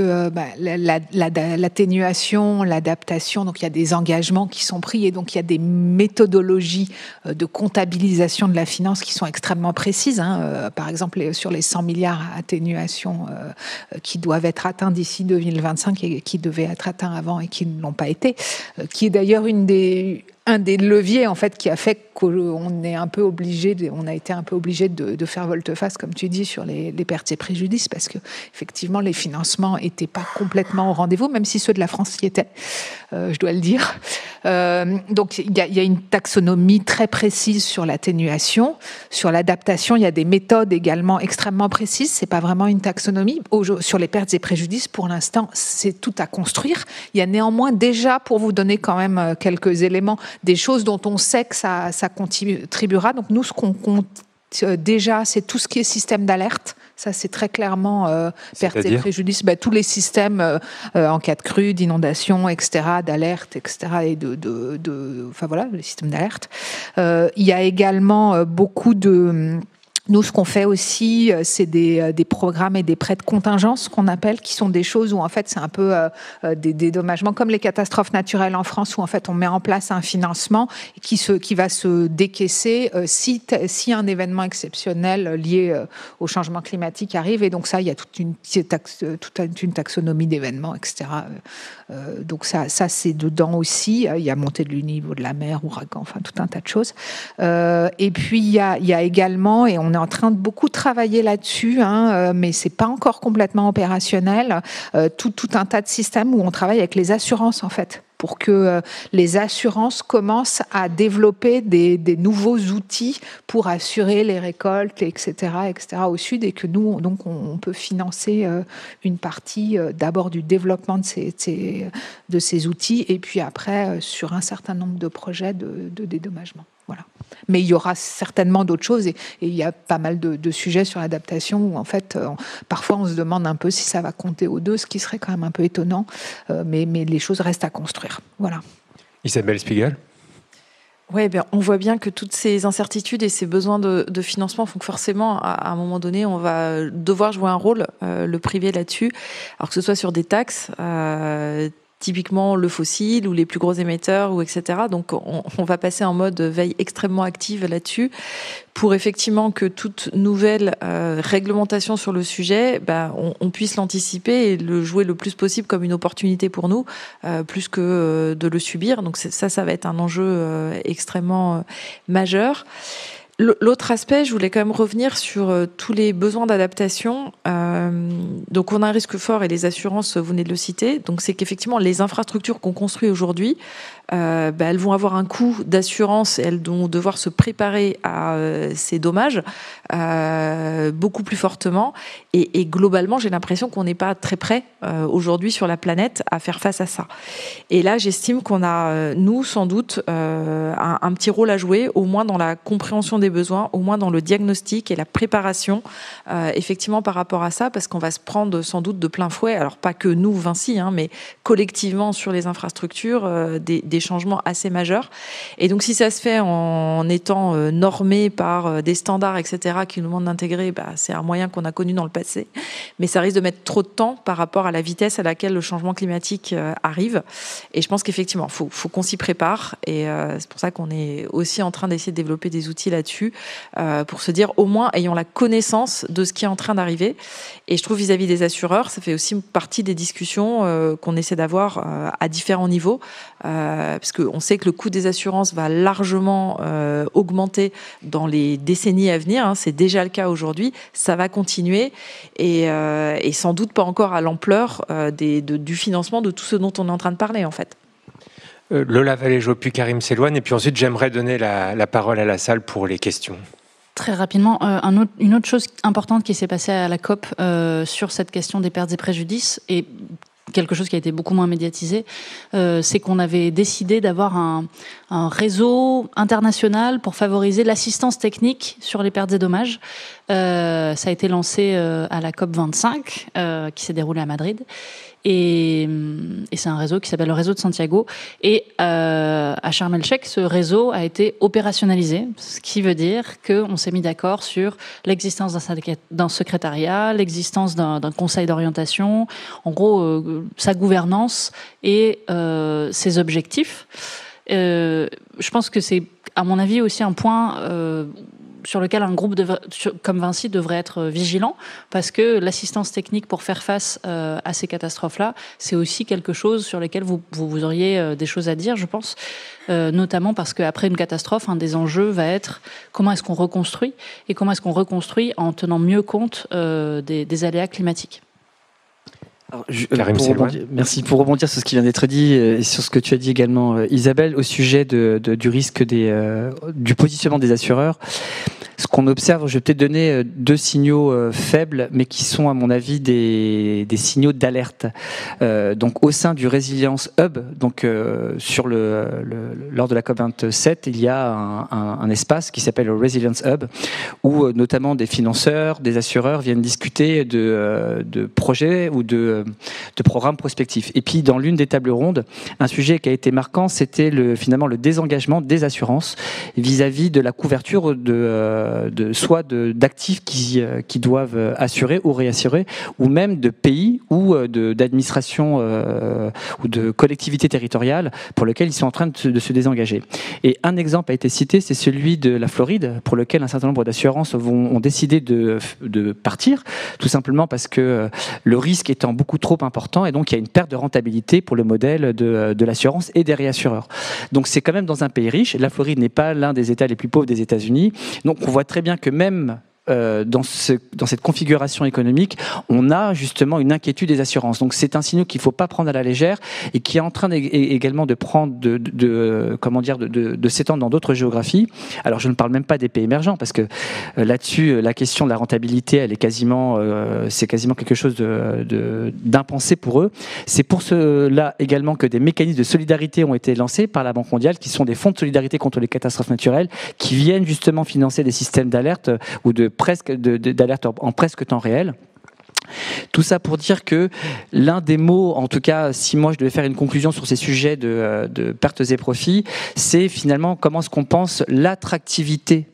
l'atténuation, l'adaptation, donc il y a des engagements qui sont pris et donc il y a des méthodologies de comptabilisation de la finance qui sont extrêmement précises. Par exemple, sur les 100 milliards atténuation qui doivent être atteints d'ici 2025 et qui devaient être atteints avant et qui ne l'ont pas été, qui est d'ailleurs un des leviers en fait qui a fait qu'on est un peu obligé, on a été un peu obligé de faire volte-face, comme tu dis, sur les pertes et préjudices, parce que effectivement les financements étaient pas complètement au rendez-vous, même si ceux de la France y étaient, je dois le dire. Donc il y a une taxonomie très précise sur l'atténuation, sur l'adaptation. Il y a des méthodes également extrêmement précises. C'est pas vraiment une taxonomie. Sur les pertes et préjudices, pour l'instant, c'est tout à construire. Il y a néanmoins déjà, pour vous donner quand même quelques éléments, des choses dont on sait que ça contribuera. Donc nous, ce qu'on compte déjà, c'est tout ce qui est système d'alerte. Ça, c'est très clairement pertes et préjudices. Tous les systèmes en cas de crue, d'inondation, etc., d'alerte, etc., et enfin voilà, les systèmes d'alerte. Il y a également beaucoup de... Nous, ce qu'on fait aussi, c'est des programmes et des prêts de contingence qu'on appelle, qui sont des choses où en fait c'est un peu des dédommagements, comme les catastrophes naturelles en France, où en fait on met en place un financement qui va se décaisser si un événement exceptionnel lié au changement climatique arrive. Et donc ça, il y a toute une taxonomie d'événements, etc. Donc ça c'est dedans aussi. Il y a montée du niveau de la mer, ouragan, enfin tout un tas de choses. Et puis il y a également, et on est en train de beaucoup travailler là-dessus, mais c'est pas encore complètement opérationnel, tout un tas de systèmes où on travaille avec les assurances en fait, pour que les assurances commencent à développer des nouveaux outils pour assurer les récoltes, etc. au sud, et que nous, donc, on peut financer une partie d'abord du développement de ces outils, et puis après, sur un certain nombre de projets de dédommagement. Voilà. Mais il y aura certainement d'autres choses, et il y a pas mal de sujets sur l'adaptation où en fait parfois on se demande un peu si ça va compter aux deux, ce qui serait quand même un peu étonnant, mais les choses restent à construire. Voilà. Isabelle Spiegel. Oui, on voit bien que toutes ces incertitudes et ces besoins de financement font que forcément, à un moment donné, on va devoir jouer un rôle, le privé là-dessus, alors que ce soit sur des taxes, typiquement le fossile ou les plus gros émetteurs, ou etc. Donc on va passer en mode veille extrêmement active là-dessus pour effectivement que toute nouvelle réglementation sur le sujet, on puisse l'anticiper et le jouer le plus possible comme une opportunité pour nous, plus que de le subir. Donc ça va être un enjeu extrêmement majeur. L'autre aspect, je voulais quand même revenir sur tous les besoins d'adaptation. Donc on a un risque fort et les assurances, vous venez de le citer. Donc c'est qu'effectivement les infrastructures qu'on construit aujourd'hui, elles vont avoir un coût d'assurance et elles vont devoir se préparer à ces dommages beaucoup plus fortement. Et globalement, j'ai l'impression qu'on n'est pas très prêt aujourd'hui sur la planète à faire face à ça. Et là, j'estime qu'on a, nous, sans doute, un petit rôle à jouer, au moins dans la compréhension des besoins, au moins dans le diagnostic et la préparation, effectivement, par rapport à ça, parce qu'on va se prendre sans doute de plein fouet, alors pas que nous, Vinci, mais collectivement sur les infrastructures, des changements assez majeurs. Et donc, si ça se fait en étant normé par des standards, etc., qui nous demandent d'intégrer, c'est un moyen qu'on a connu dans le passé. Mais ça risque de mettre trop de temps par rapport à la vitesse à laquelle le changement climatique arrive. Et je pense qu'effectivement, faut qu'on s'y prépare. Et c'est pour ça qu'on est aussi en train d'essayer de développer des outils là-dessus pour se dire, au moins, ayons la connaissance de ce qui est en train d'arriver. Et je trouve vis-à-vis des assureurs, ça fait aussi partie des discussions qu'on essaie d'avoir à différents niveaux. Parce qu'on sait que le coût des assurances va largement augmenter dans les décennies à venir. C'est déjà le cas aujourd'hui. Ça va continuer et sans doute pas encore à l'ampleur du financement de tout ce dont on est en train de parler, en fait. Lola Valéjo, puis Karim s'éloigne. Et puis ensuite, j'aimerais donner la parole à la salle pour les questions. Très rapidement, une autre chose importante qui s'est passée à la COP sur cette question des pertes et préjudices, et quelque chose qui a été beaucoup moins médiatisé, c'est qu'on avait décidé d'avoir un réseau international pour favoriser l'assistance technique sur les pertes et dommages. Ça a été lancé à la COP 25, qui s'est déroulée à Madrid. Et c'est un réseau qui s'appelle le réseau de Santiago. Et à Sharm el-Sheikh, ce réseau a été opérationnalisé, ce qui veut dire qu'on s'est mis d'accord sur l'existence d'un secrétariat, l'existence d'un conseil d'orientation, en gros, sa gouvernance et ses objectifs. Je pense que c'est, à mon avis, aussi un point sur lequel un groupe comme Vinci devrait être vigilant, parce que l'assistance technique pour faire face à ces catastrophes-là, c'est aussi quelque chose sur lequel vous auriez des choses à dire, je pense, notamment parce qu'après une catastrophe, un des enjeux va être comment est-ce qu'on reconstruit, et comment est-ce qu'on reconstruit en tenant mieux compte des aléas climatiques. Alors, merci pour rebondir sur ce qui vient d'être dit et sur ce que tu as dit également, Isabelle, au sujet du risque du positionnement des assureurs. Ce qu'on observe, je vais peut-être donner deux signaux faibles, mais qui sont à mon avis des signaux d'alerte. Donc au sein du Resilience Hub, donc lors de la COP27, il y a un espace qui s'appelle le Resilience Hub, où notamment des financeurs, des assureurs viennent discuter de projets ou de programmes prospectifs. Et puis dans l'une des tables rondes, un sujet qui a été marquant, c'était finalement le désengagement des assurances vis-à-vis de la couverture soit d'actifs qui doivent assurer ou réassurer, ou même de pays ou d'administrations ou de collectivités territoriales pour lesquelles ils sont en train de se désengager. Et un exemple a été cité, c'est celui de la Floride, pour lequel un certain nombre d'assurances ont décidé de partir, tout simplement parce que le risque étant beaucoup trop important, et donc il y a une perte de rentabilité pour le modèle de l'assurance et des réassureurs. Donc c'est quand même dans un pays riche. La Floride n'est pas l'un des États les plus pauvres des États-Unis. Donc on voit très bien que même dans cette configuration économique, on a justement une inquiétude des assurances. Donc c'est un signal qu'il ne faut pas prendre à la légère et qui est en train également de prendre, de s'étendre dans d'autres géographies. Alors je ne parle même pas des pays émergents parce que là-dessus, la question de la rentabilité, elle est c'est quasiment quelque chose d'impensé pour eux. C'est pour cela également que des mécanismes de solidarité ont été lancés par la Banque mondiale, qui sont des fonds de solidarité contre les catastrophes naturelles, qui viennent justement financer des systèmes d'alerte ou d'alerte en presque temps réel. Tout ça pour dire que l'un des mots, en tout cas, si moi je devais faire une conclusion sur ces sujets de pertes et profits, c'est finalement comment est-ce qu'on pense l'attractivité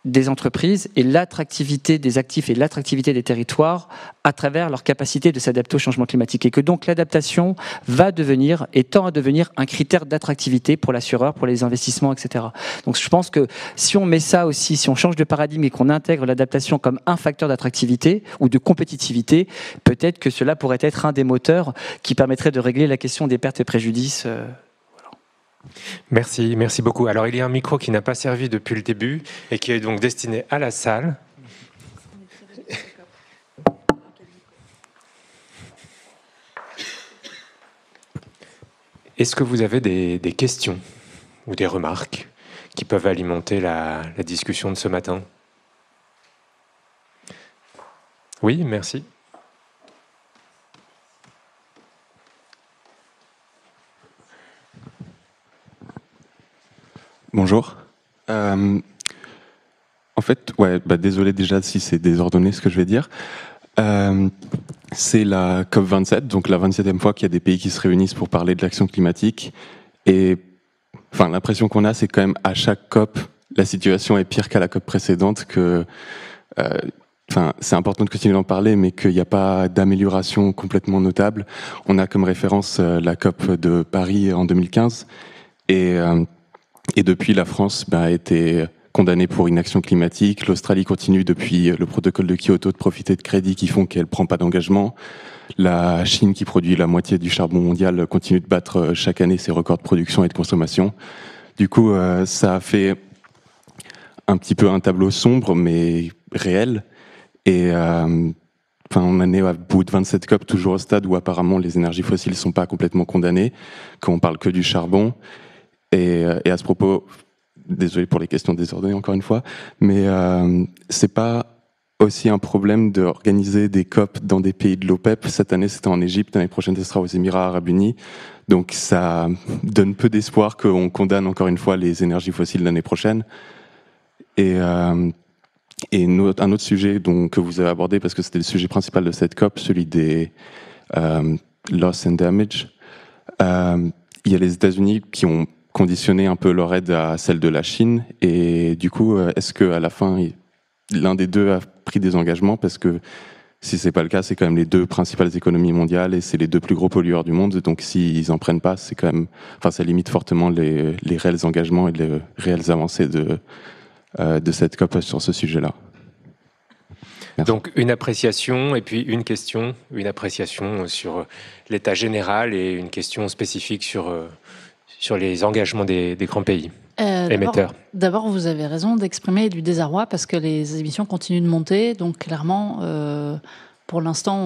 des entreprises et l'attractivité des actifs et l'attractivité des territoires à travers leur capacité de s'adapter au changement climatique. Et que donc l'adaptation va devenir, et tend à devenir, un critère d'attractivité pour l'assureur, pour les investissements, etc. Donc je pense que si on met ça aussi, si on change de paradigme et qu'on intègre l'adaptation comme un facteur d'attractivité ou de compétitivité, peut-être que cela pourrait être un des moteurs qui permettrait de régler la question des pertes et préjudices. Merci beaucoup. Alors, il y a un micro qui n'a pas servi depuis le début et qui est donc destiné à la salle. Est-ce que vous avez des questions ou des remarques qui peuvent alimenter la discussion de ce matin? Oui, merci. Bonjour. En fait, désolé déjà si c'est désordonné ce que je vais dire. C'est la COP27, donc la 27e fois qu'il y a des pays qui se réunissent pour parler de l'action climatique. Et l'impression qu'on a, c'est quand même à chaque COP, la situation est pire qu'à la COP précédente. C'est important de continuer d'en parler, mais qu'il n'y a pas d'amélioration complètement notable. On a comme référence la COP de Paris en 2015. Et depuis, la France a été condamnée pour inaction climatique. L'Australie continue depuis le protocole de Kyoto de profiter de crédits qui font qu'elle ne prend pas d'engagement. La Chine, qui produit la moitié du charbon mondial, continue de battre chaque année ses records de production et de consommation. Du coup, ça a fait un petit peu un tableau sombre, mais réel. Et on en est à bout de 27 COP, toujours au stade où apparemment les énergies fossiles ne sont pas complètement condamnées, qu'on parle que du charbon. Et à ce propos, désolé pour les questions désordonnées encore une fois, mais c'est pas aussi un problème d'organiser des COP dans des pays de l'OPEP. Cette année, c'était en Égypte, l'année prochaine, ce sera aux Émirats Arabes Unis. Donc ça donne peu d'espoir qu'on condamne encore une fois les énergies fossiles l'année prochaine. Et un autre sujet que vous avez abordé, parce que c'était le sujet principal de cette COP, celui des loss and damage. Il y a les États-Unis qui ont conditionner un peu leur aide à celle de la Chine, et du coup, est-ce qu'à la fin, l'un des deux a pris des engagements? Parce que si c'est pas le cas, c'est quand même les deux principales économies mondiales et c'est les deux plus gros pollueurs du monde, donc s'ils en prennent pas, c'est quand même, ça limite fortement les réels engagements et les réelles avancées de cette COP sur ce sujet-là. Merci. Donc une appréciation et puis une question, une appréciation sur l'état général et une question spécifique sur les engagements des grands pays émetteurs. D'abord, vous avez raison d'exprimer du désarroi parce que les émissions continuent de monter. Donc clairement, pour l'instant,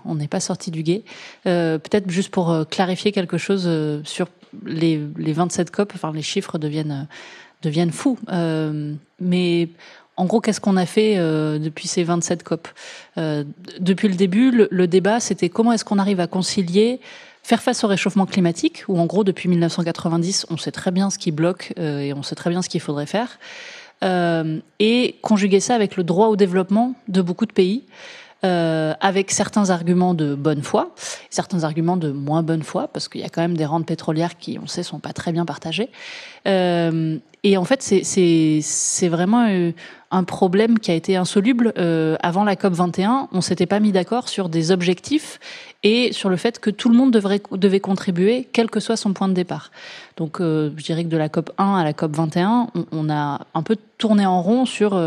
on n'est pas sorti du gué. Peut-être juste pour clarifier quelque chose sur les 27 COP, les chiffres deviennent fous. Mais en gros, qu'est-ce qu'on a fait depuis ces 27 COP? Depuis le début, le débat, c'était comment est-ce qu'on arrive à concilier faire face au réchauffement climatique, où en gros, depuis 1990, on sait très bien ce qui bloque et on sait très bien ce qu'il faudrait faire, et conjuguer ça avec le droit au développement de beaucoup de pays, avec certains arguments de bonne foi, certains arguments de moins bonne foi, parce qu'il y a quand même des rentes pétrolières qui, on sait, sont pas très bien partagées. Et en fait, c'est vraiment un problème qui a été insoluble. Avant la COP21, on s'était pas mis d'accord sur des objectifs et sur le fait que tout le monde devait contribuer, quel que soit son point de départ. Donc, je dirais que de la COP1 à la COP21, on a un peu tourné en rond sur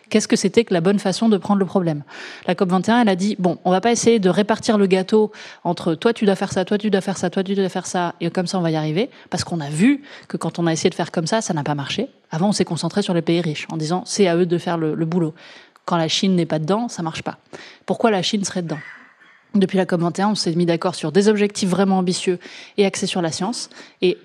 qu'est-ce que c'était que la bonne façon de prendre le problème. La COP21, elle a dit, bon, on va pas essayer de répartir le gâteau entre toi tu dois faire ça, toi tu dois faire ça, toi tu dois faire ça, et comme ça on va y arriver, parce qu'on a vu que quand on a essayé de faire comme ça n'a pas marché. Avant, on s'est concentré sur les pays riches, en disant, c'est à eux de faire le boulot. Quand la Chine n'est pas dedans, ça marche pas. Pourquoi la Chine serait dedans ? Depuis la COP21, on s'est mis d'accord sur des objectifs vraiment ambitieux et axés sur la science. Et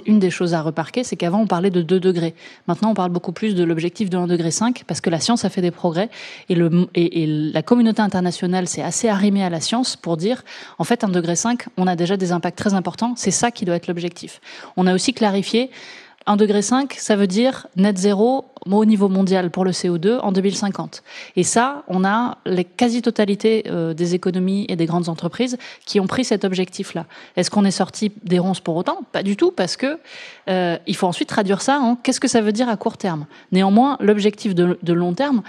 une des choses à remarquer, c'est qu'avant, on parlait de 2 degrés. Maintenant, on parle beaucoup plus de l'objectif de 1,5 degré, parce que la science a fait des progrès. Et la communauté internationale s'est assez arrimée à la science pour dire, en fait, 1,5 degré, on a déjà des impacts très importants. C'est ça qui doit être l'objectif. On a aussi clarifié 1,5 degré, ça veut dire net zéro au niveau mondial pour le CO2 en 2050. Et ça, on a la quasi-totalité des économies et des grandes entreprises qui ont pris cet objectif-là. Est-ce qu'on est sorti des ronces pour autant ? Pas du tout, parce que il faut ensuite traduire ça en qu'est-ce que ça veut dire à court terme. Néanmoins, l'objectif de long terme,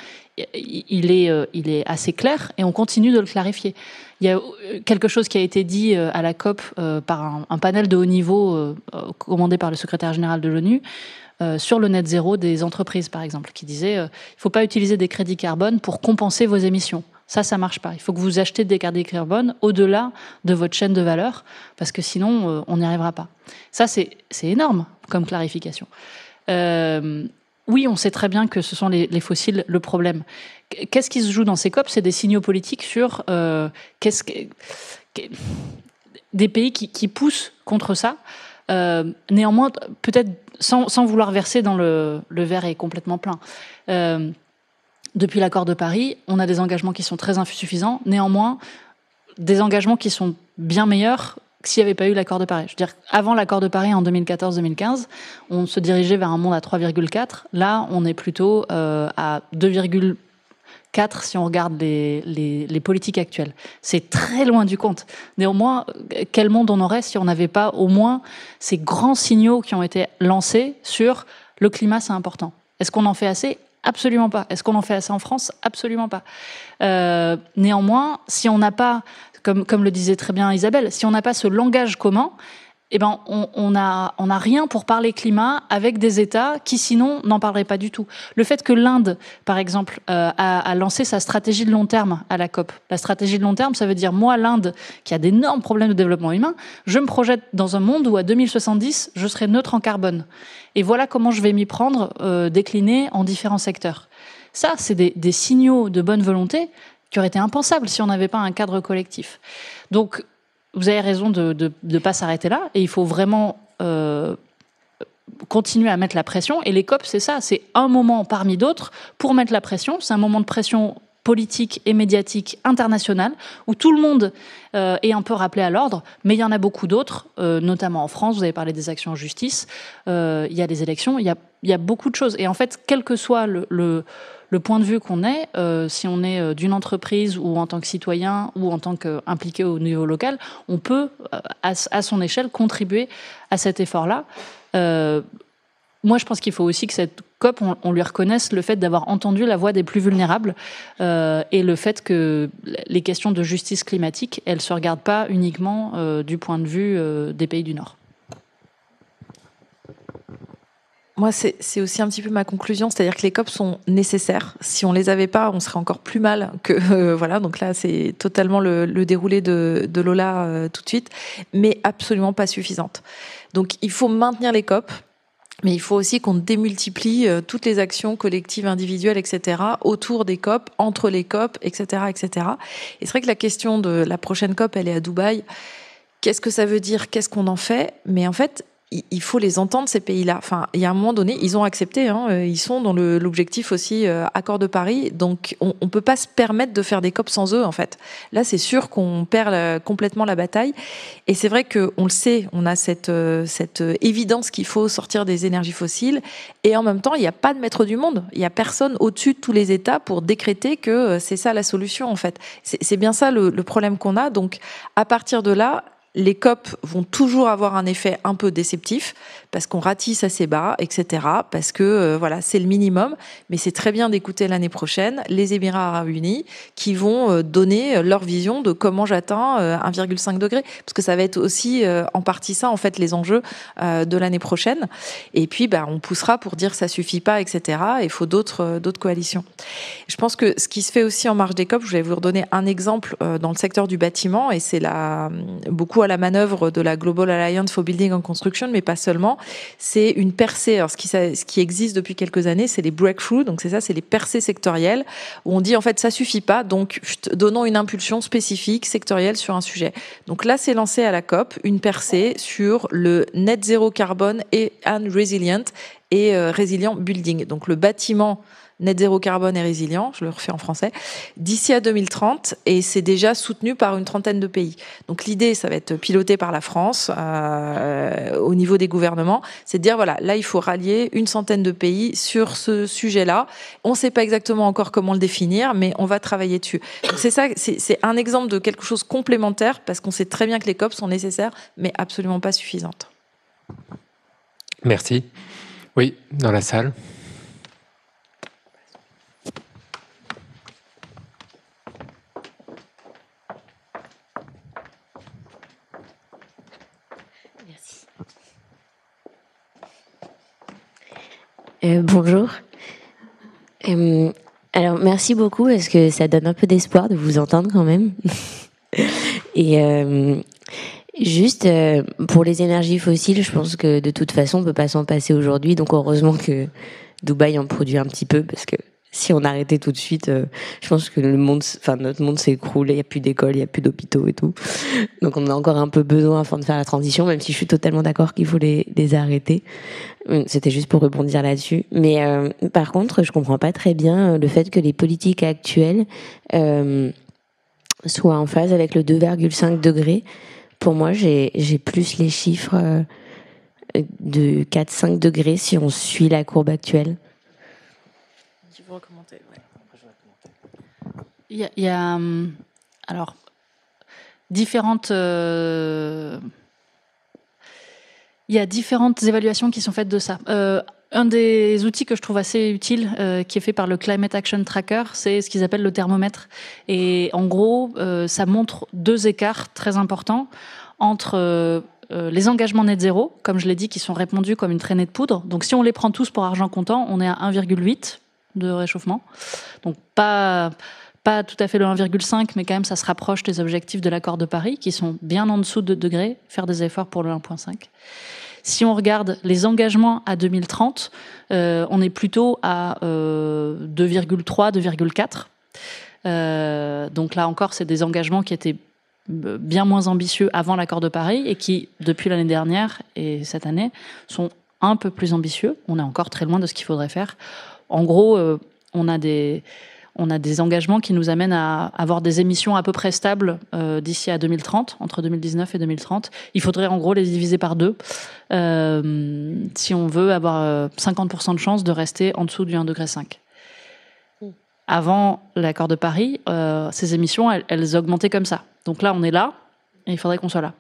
il est assez clair et on continue de le clarifier. Il y a quelque chose qui a été dit à la COP par un panel de haut niveau commandé par le secrétaire général de l'ONU sur le net zéro des entreprises, par exemple, qui disait il ne faut pas utiliser des crédits carbone pour compenser vos émissions. Ça ne marche pas. Il faut que vous achetez des crédits carbone au-delà de votre chaîne de valeur, parce que sinon, on n'y arrivera pas. Ça, c'est énorme comme clarification. Oui, on sait très bien que ce sont les fossiles le problème. Qu'est-ce qui se joue dans ces COP ? C'est des signaux politiques sur des pays qui poussent contre ça. Néanmoins, peut-être sans vouloir verser dans le verre est complètement plein. Depuis l'accord de Paris, on a des engagements qui sont très insuffisants. Néanmoins, des engagements qui sont bien meilleurs s'il n'y avait pas eu l'accord de Paris. Je veux dire, avant l'accord de Paris en 2014-2015, on se dirigeait vers un monde à 3,4. Là, on est plutôt à 2,4 si on regarde les politiques actuelles. C'est très loin du compte. Néanmoins, quel monde on aurait si on n'avait pas au moins ces grands signaux qui ont été lancés sur le climat, c'est important. Est-ce qu'on en fait assez ? Absolument pas. Est-ce qu'on en fait assez en France ? Absolument pas. Néanmoins, si on n'a pas, comme le disait très bien Isabelle, si on n'a pas ce langage commun, eh ben, on a rien pour parler climat avec des États qui, sinon, n'en parleraient pas du tout. Le fait que l'Inde, par exemple, a lancé sa stratégie de long terme à la COP. La stratégie de long terme, ça veut dire, moi, l'Inde, qui a d'énormes problèmes de développement humain, je me projette dans un monde où, à 2070, je serai neutre en carbone. Et voilà comment je vais m'y prendre, décliné en différents secteurs. Ça, c'est des signaux de bonne volonté qui auraient été impensables si on n'avait pas un cadre collectif. Donc, vous avez raison de ne pas s'arrêter là, et il faut vraiment continuer à mettre la pression. Et les COP, c'est ça, c'est un moment parmi d'autres pour mettre la pression. C'est un moment de pression politique et médiatique internationale, où tout le monde est un peu rappelé à l'ordre, mais il y en a beaucoup d'autres, notamment en France. Vous avez parlé des actions en justice, il y a des élections, il y a beaucoup de choses. Et en fait, quel que soit le point de vue qu'on ait, si on est d'une entreprise ou en tant que citoyen ou en tant qu'impliqué au niveau local, on peut, à son échelle, contribuer à cet effort-là. Moi, je pense qu'il faut aussi que cette COP, on lui reconnaisse le fait d'avoir entendu la voix des plus vulnérables et le fait que les questions de justice climatique, elles ne se regardent pas uniquement du point de vue des pays du Nord. Moi, c'est aussi un petit peu ma conclusion, c'est-à-dire que les COP sont nécessaires. Si on les avait pas, on serait encore plus mal que voilà. Donc là, c'est totalement le déroulé de Lola tout de suite, mais absolument pas suffisante. Donc, il faut maintenir les COP, mais il faut aussi qu'on démultiplie toutes les actions collectives, individuelles, etc. autour des COP, entre les COP, etc., etc. Et c'est vrai que la question de la prochaine COP, elle est à Dubaï. Qu'est-ce que ça veut dire ? Qu'est-ce qu'on en fait ? Mais en fait, il faut les entendre, ces pays-là. Enfin, il y a un moment donné, ils ont accepté, ils sont dans l'objectif aussi accord de Paris, donc on peut pas se permettre de faire des COP sans eux, en fait. Là, c'est sûr qu'on perd complètement la bataille, et c'est vrai qu'on le sait, on a cette évidence qu'il faut sortir des énergies fossiles, et en même temps, il n'y a pas de maître du monde, il y a personne au-dessus de tous les États pour décréter que c'est ça la solution, en fait. C'est bien ça le problème qu'on a, donc à partir de là, les COP vont toujours avoir un effet un peu déceptif parce qu'on ratisse assez bas, etc. Parce que voilà, c'est le minimum. Mais c'est très bien d'écouter l'année prochaine les Émirats Arabes Unis qui vont donner leur vision de comment j'atteins 1,5 degré. Parce que ça va être aussi en partie ça, en fait, les enjeux de l'année prochaine. Et puis, on poussera pour dire que ça suffit pas, etc. Il faut d'autres coalitions. Je pense que ce qui se fait aussi en marge des COP, je vais vous redonner un exemple dans le secteur du bâtiment, et c'est beaucoup à la manœuvre de la Global Alliance for Building and Construction, mais pas seulement. C'est une percée. Alors, ce qui existe depuis quelques années, c'est les breakthroughs. Donc, c'est les percées sectorielles où on dit, en fait, ça suffit pas. Donc, donnons une impulsion spécifique, sectorielle sur un sujet. Donc là, c'est lancé à la COP une percée sur le net zéro carbone and resilient et resilient building. Donc, le bâtiment net zéro carbone et résilient, je le refais en français, d'ici à 2030, et c'est déjà soutenu par une trentaine de pays. Donc l'idée, ça va être piloté par la France au niveau des gouvernements, c'est de dire voilà, là il faut rallier une centaine de pays sur ce sujet-là. On ne sait pas exactement encore comment le définir, mais on va travailler dessus. Donc c'est ça, c'est un exemple de quelque chose de complémentaire, parce qu'on sait très bien que les COP sont nécessaires, mais absolument pas suffisantes. Merci. Oui, dans la salle. Merci. Bonjour. Alors, merci beaucoup, parce que ça donne un peu d'espoir de vous entendre quand même. Et juste, pour les énergies fossiles, je pense que de toute façon, on ne peut pas s'en passer aujourd'hui. Donc, heureusement que Dubaï en produit un petit peu, parce que si on arrêtait tout de suite, je pense que notre monde s'écroule. Il n'y a plus d'écoles, il n'y a plus d'hôpitaux et tout. Donc, on a encore un peu besoin afin de faire la transition, même si je suis totalement d'accord qu'il faut les arrêter. C'était juste pour rebondir là-dessus. Mais par contre, je comprends pas très bien le fait que les politiques actuelles soient en phase avec le 2,5 degrés. Pour moi, j'ai plus les chiffres de 4-5 degrés si on suit la courbe actuelle. Tu veux recommander, ouais. Il y a alors différentes il y a différentes évaluations qui sont faites de ça. Un des outils que je trouve assez utile, qui est fait par le Climate Action Tracker, c'est ce qu'ils appellent le thermomètre. Et en gros, ça montre deux écarts très importants entre les engagements net zéro, comme je l'ai dit, qui sont répandus comme une traînée de poudre. Donc si on les prend tous pour argent comptant, on est à 1,8 de réchauffement. Donc pas tout à fait le 1,5, mais quand même ça se rapproche des objectifs de l'accord de Paris, qui sont bien en dessous de 2 degrés, faire des efforts pour le 1,5. Si on regarde les engagements à 2030, on est plutôt à 2,3, 2,4. Donc là encore, c'est des engagements qui étaient bien moins ambitieux avant l'accord de Paris et qui, depuis l'année dernière et cette année, sont un peu plus ambitieux. On est encore très loin de ce qu'il faudrait faire. En gros, on a des engagements qui nous amènent à avoir des émissions à peu près stables d'ici à 2030, entre 2019 et 2030. Il faudrait en gros les diviser par 2 si on veut avoir 50% de chance de rester en dessous du 1,5 degré. Avant l'accord de Paris, ces émissions, elles augmentaient comme ça. Donc là, on est là, et il faudrait qu'on soit là.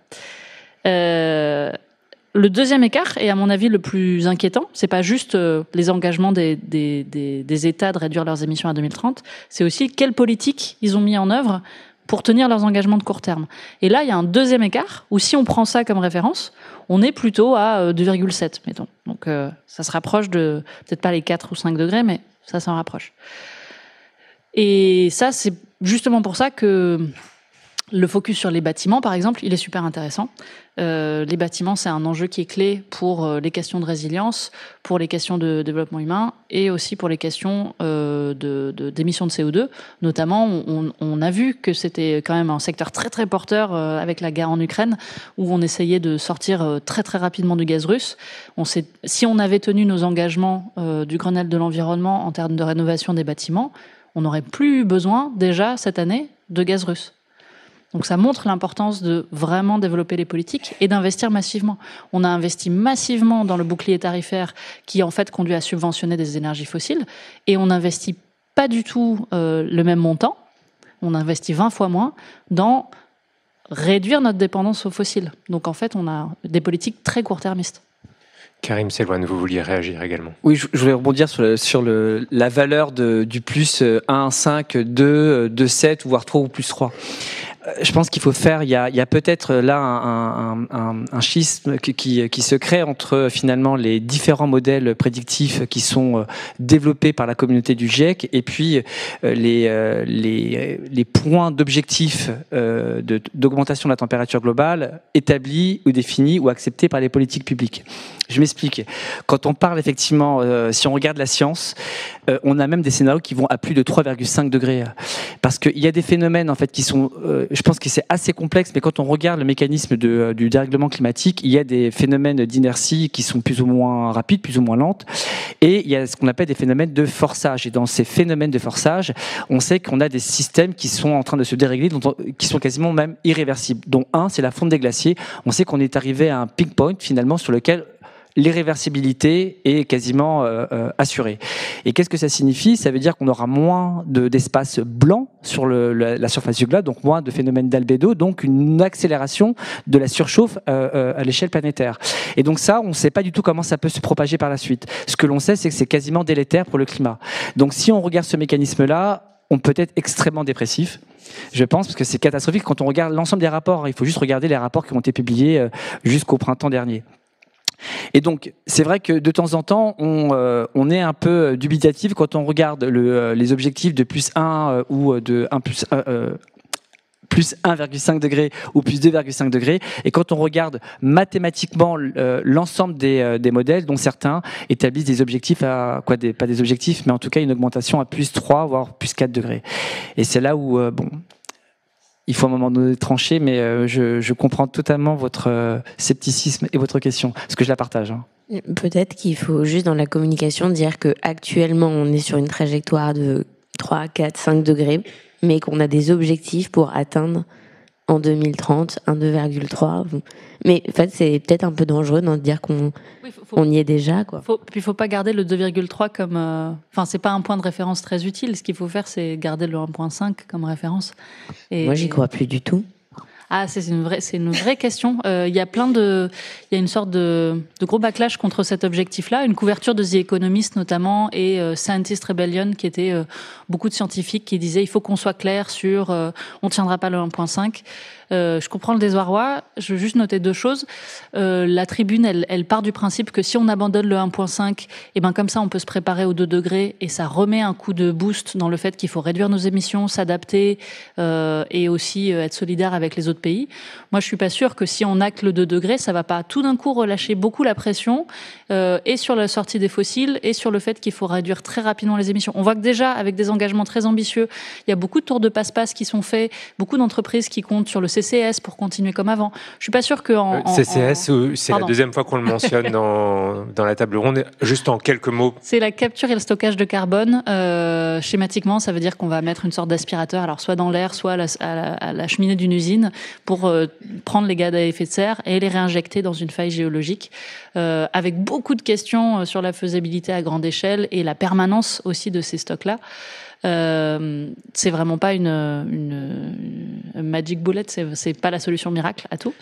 Le deuxième écart, et à mon avis le plus inquiétant, c'est pas juste les engagements des États de réduire leurs émissions à 2030, c'est aussi quelle politique ils ont mis en œuvre pour tenir leurs engagements de court terme. Et là, il y a un deuxième écart, où si on prend ça comme référence, on est plutôt à 2,7, mettons. Donc ça se rapproche de, peut-être pas les 4 ou 5 degrés, mais ça s'en rapproche. Et ça, c'est justement pour ça que le focus sur les bâtiments, par exemple, il est super intéressant. Les bâtiments, c'est un enjeu qui est clé pour les questions de résilience, pour les questions de développement humain et aussi pour les questions d'émissions de CO2. Notamment, on a vu que c'était quand même un secteur très très porteur avec la guerre en Ukraine, où on essayait de sortir très très rapidement du gaz russe. Si on avait tenu nos engagements du Grenelle de l'environnement en termes de rénovation des bâtiments, on n'aurait plus besoin déjà cette année de gaz russe. Donc ça montre l'importance de vraiment développer les politiques et d'investir massivement. On a investi massivement dans le bouclier tarifaire qui en fait conduit à subventionner des énergies fossiles et on n'investit pas du tout le même montant, on investit 20 fois moins dans réduire notre dépendance aux fossiles. Donc en fait on a des politiques très court-termistes. Karim Selouane, vous vouliez réagir également. Oui, je voulais rebondir sur la valeur du plus 1, 5, 2, 2, 7, voire 3 ou plus 3. Je pense qu'il faut faire, il y a peut-être là un schisme qui se crée entre finalement les différents modèles prédictifs qui sont développés par la communauté du GIEC et puis les points d'objectifs d'augmentation de la température globale établis ou définis ou acceptés par les politiques publiques. Je m'explique. Quand on parle effectivement, si on regarde la science, on a même des scénarios qui vont à plus de 3,5 degrés. Parce qu'il y a des phénomènes en fait qui sont je pense que c'est assez complexe, mais quand on regarde le mécanisme du dérèglement climatique, il y a des phénomènes d'inertie qui sont plus ou moins rapides, plus ou moins lentes, et il y a ce qu'on appelle des phénomènes de forçage. Et dans ces phénomènes de forçage, on sait qu'on a des systèmes qui sont en train de se dérégler, qui sont quasiment même irréversibles. Dont un, c'est la fonte des glaciers. On sait qu'on est arrivé à un peak point finalement sur lequel l'irréversibilité est quasiment assurée. Et qu'est-ce que ça signifie? Ça veut dire qu'on aura moins d'espace blanc sur la surface du globe, donc moins de phénomènes d'albédo, donc une accélération de la surchauffe à l'échelle planétaire. Et donc ça, on ne sait pas du tout comment ça peut se propager par la suite. Ce que l'on sait, c'est que c'est quasiment délétère pour le climat. Donc si on regarde ce mécanisme-là, on peut être extrêmement dépressif, je pense, parce que c'est catastrophique. Quand on regarde l'ensemble des rapports, il faut juste regarder les rapports qui ont été publiés jusqu'au printemps dernier. Et donc, c'est vrai que de temps en temps, on est un peu dubitatif quand on regarde les objectifs de plus 1 ou de 1 plus 1,5 degré ou plus 2,5 degrés. Et quand on regarde mathématiquement l'ensemble des modèles, dont certains établissent des objectifs pas des objectifs, mais en tout cas une augmentation à plus 3, voire plus 4 degrés. Et c'est là où, il faut à un moment donné trancher, mais je comprends totalement votre scepticisme et votre question, parce que je la partage. Hein. Peut-être qu'il faut juste dans la communication dire qu'actuellement on est sur une trajectoire de 3, 4, 5 degrés, mais qu'on a des objectifs pour atteindre en 2030 un 2,3. Mais en fait, c'est peut-être un peu dangereux de dire qu'on on y est déjà. Puis il ne faut pas garder le 2,3 comme... Enfin, c'est pas un point de référence très utile. Ce qu'il faut faire, c'est garder le 1,5 comme référence. Moi, j'y crois plus du tout. Ah, c'est une vraie question. Il y a une sorte de gros backlash contre cet objectif-là. Une couverture de The Economist notamment et Scientist Rebellion, qui était beaucoup de scientifiques qui disaient il faut qu'on soit clair sur on tiendra pas le 1,5. Je comprends le désarroi. Je veux juste noter deux choses. La tribune, elle part du principe que si on abandonne le 1,5, et ben comme ça, on peut se préparer aux 2 degrés et ça remet un coup de boost dans le fait qu'il faut réduire nos émissions, s'adapter et aussi être solidaire avec les autres pays. Moi, je suis pas sûre que si on acte le 2 degrés, ça va pas tout d'un coup relâcher beaucoup la pression et sur la sortie des fossiles et sur le fait qu'il faut réduire très rapidement les émissions. On voit que déjà, avec des engagements très ambitieux, il y a beaucoup de tours de passe-passe qui sont faits, beaucoup d'entreprises qui comptent sur le CCS pour continuer comme avant. Je suis pas sûre que CCS, c'est la deuxième fois qu'on le mentionne dans la table ronde. Juste en quelques mots. C'est la capture et le stockage de carbone. Schématiquement, ça veut dire qu'on va mettre une sorte d'aspirateur, alors soit dans l'air, soit à la cheminée d'une usine, pour prendre les gaz à effet de serre et les réinjecter dans une faille géologique, avec beaucoup de questions sur la faisabilité à grande échelle et la permanence aussi de ces stocks-là. C'est vraiment pas une magic bullet, c'est pas la solution miracle à tout.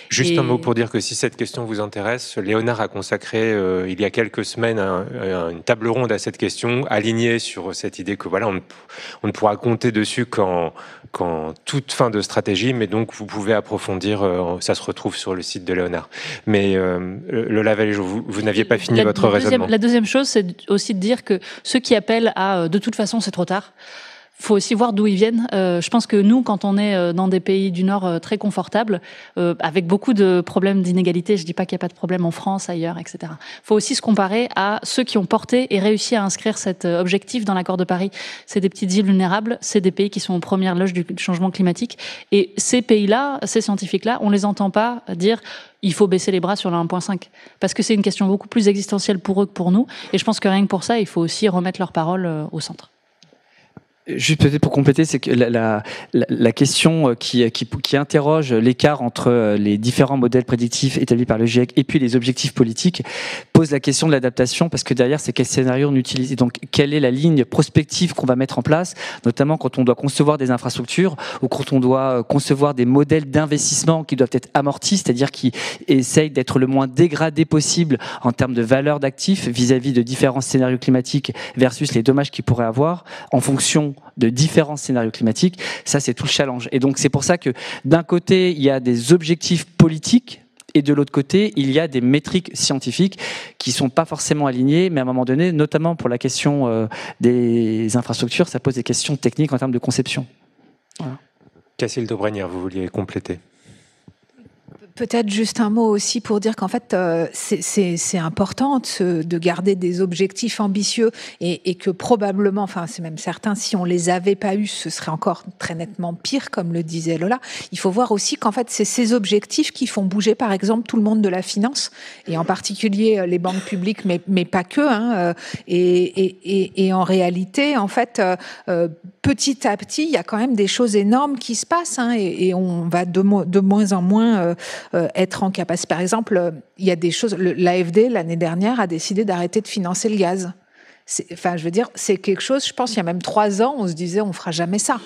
Juste un mot pour dire que si cette question vous intéresse, Léonard a consacré il y a quelques semaines une table ronde à cette question, alignée sur cette idée que voilà, on ne pourra compter dessus qu'en toute fin de stratégie, mais donc vous pouvez approfondir, ça se retrouve sur le site de Léonard. Mais Lola Valéjo, vous n'aviez pas fini votre raisonnement. La deuxième chose, c'est aussi de dire que ceux qui appellent à de toute façon c'est trop tard, faut aussi voir d'où ils viennent. Je pense que nous, quand on est dans des pays du Nord très confortables, avec beaucoup de problèmes d'inégalité, je dis pas qu'il n'y a pas de problème en France, ailleurs, etc. Faut aussi se comparer à ceux qui ont porté et réussi à inscrire cet objectif dans l'accord de Paris. C'est des petites îles vulnérables, c'est des pays qui sont aux premières loges du changement climatique. Et ces pays-là, ces scientifiques-là, on les entend pas dire il faut baisser les bras sur le 1,5. Parce que c'est une question beaucoup plus existentielle pour eux que pour nous. Et je pense que rien que pour ça, il faut aussi remettre leurs paroles au centre. Juste peut-être pour compléter, c'est que la question qui interroge l'écart entre les différents modèles prédictifs établis par le GIEC et puis les objectifs politiques pose la question de l'adaptation, parce que derrière, c'est quel scénario on utilise. Et donc, quelle est la ligne prospective qu'on va mettre en place, notamment quand on doit concevoir des infrastructures ou quand on doit concevoir des modèles d'investissement qui doivent être amortis, c'est-à-dire qui essayent d'être le moins dégradés possible en termes de valeur d'actifs vis-à-vis de différents scénarios climatiques versus les dommages qu'ils pourraient avoir en fonction de différents scénarios climatiques. Ça, c'est tout le challenge. Et donc, c'est pour ça que d'un côté, il y a des objectifs politiques et de l'autre côté, il y a des métriques scientifiques qui ne sont pas forcément alignées, mais à un moment donné, notamment pour la question des infrastructures, ça pose des questions techniques en termes de conception. Voilà. Cacile de Brenière, vous vouliez compléter? Peut-être juste un mot aussi pour dire qu'en fait, c'est important de garder des objectifs ambitieux et que probablement, enfin c'est même certain, si on les avait pas eus, ce serait encore très nettement pire, comme le disait Lola. Il faut voir aussi qu'en fait, c'est ces objectifs qui font bouger, par exemple, tout le monde de la finance, et en particulier les banques publiques, mais pas que. Hein, et en réalité, en fait, petit à petit, il y a quand même des choses énormes qui se passent, hein, et on va de moins en moins être en capacité. Par exemple, il y a des choses. L'AFD l'année dernière a décidé d'arrêter de financer le gaz. Enfin, je veux dire, c'est quelque chose. Je pense il y a même 3 ans, on se disait on fera jamais ça.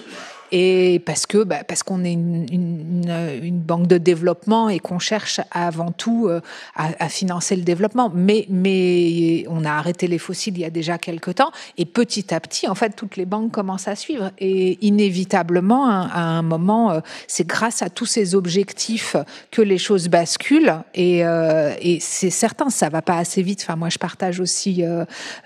Et parce qu'on est une banque de développement et qu'on cherche avant tout à financer le développement. Mais on a arrêté les fossiles il y a déjà quelque temps, et petit à petit, en fait, toutes les banques commencent à suivre. Et inévitablement, à un moment, c'est grâce à tous ces objectifs que les choses basculent. Et c'est certain, ça va pas assez vite. Enfin, moi, je partage aussi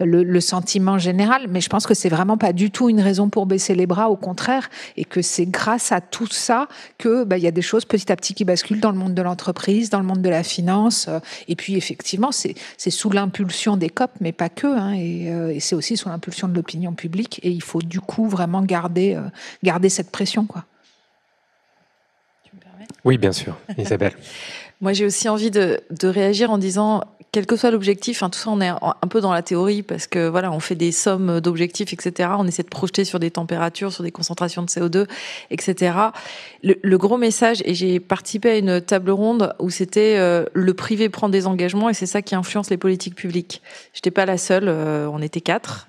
le sentiment général, mais je pense que c'est vraiment pas du tout une raison pour baisser les bras. Au contraire. Et que c'est grâce à tout ça que y a des choses petit à petit qui basculent dans le monde de l'entreprise, dans le monde de la finance. Et puis effectivement, c'est sous l'impulsion des COP, mais pas que. Hein, et c'est aussi sous l'impulsion de l'opinion publique. Et il faut du coup vraiment garder cette pression, quoi. Tu me permets ? Oui, bien sûr, Isabelle. Moi, j'ai aussi envie de réagir en disant, quel que soit l'objectif, tout ça, on est un peu dans la théorie parce que voilà, on fait des sommes d'objectifs, etc. On essaie de projeter sur des températures, sur des concentrations de CO2, etc. Le gros message, et j'ai participé à une table ronde où c'était le privé prend des engagements et c'est ça qui influence les politiques publiques. J'étais pas la seule, on était 4.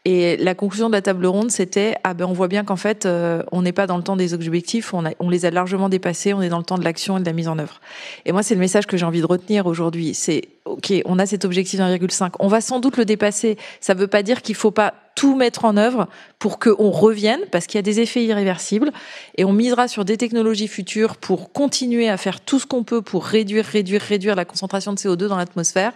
Et la conclusion de la table ronde, c'était on voit bien qu'en fait, on n'est pas dans le temps des objectifs, on les a largement dépassés, on est dans le temps de l'action et de la mise en œuvre. Et moi, c'est le message que j'ai envie de retenir aujourd'hui. C'est OK, on a cet objectif d'1,5, on va sans doute le dépasser. Ça ne veut pas dire qu'il faut pas tout mettre en œuvre pour qu'on revienne, parce qu'il y a des effets irréversibles, et on misera sur des technologies futures pour continuer à faire tout ce qu'on peut pour réduire la concentration de CO2 dans l'atmosphère.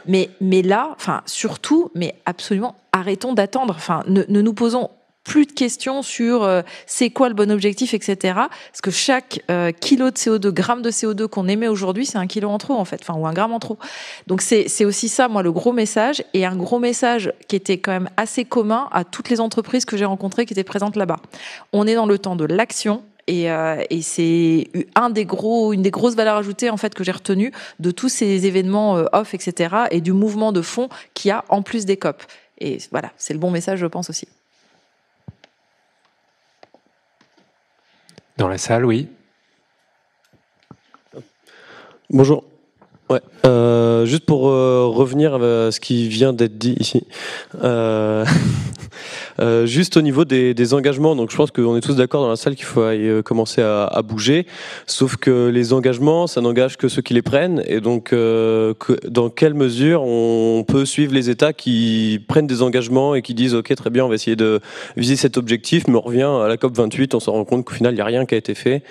Mais là, surtout, mais absolument, arrêtons d'attendre. Ne nous posons plus de questions sur c'est quoi le bon objectif, etc. Parce que chaque kilo de CO2, gramme de CO2 qu'on émet aujourd'hui, c'est 1 kilo en trop, en fait, ou 1 gramme en trop. Donc c'est aussi ça, moi, le gros message, et un gros message qui était quand même assez commun à toutes les entreprises que j'ai rencontrées qui étaient présentes là-bas. On est dans le temps de l'action. Et c'est une des grosses valeurs ajoutées en fait que j'ai retenues de tous ces événements off, etc. et du mouvement de fond qu'il y a en plus des COP. Et voilà, c'est le bon message, je pense aussi. Dans la salle, oui. Bonjour. Ouais. Juste pour revenir à ce qui vient d'être dit ici. Juste au niveau des engagements, donc je pense qu'on est tous d'accord dans la salle qu'il faut commencer à bouger, sauf que les engagements, ça n'engage que ceux qui les prennent, et donc dans quelle mesure on peut suivre les États qui prennent des engagements et qui disent ok, très bien, on va essayer de viser cet objectif, mais on revient à la COP28, on se rend compte qu'au final il n'y a rien qui a été fait.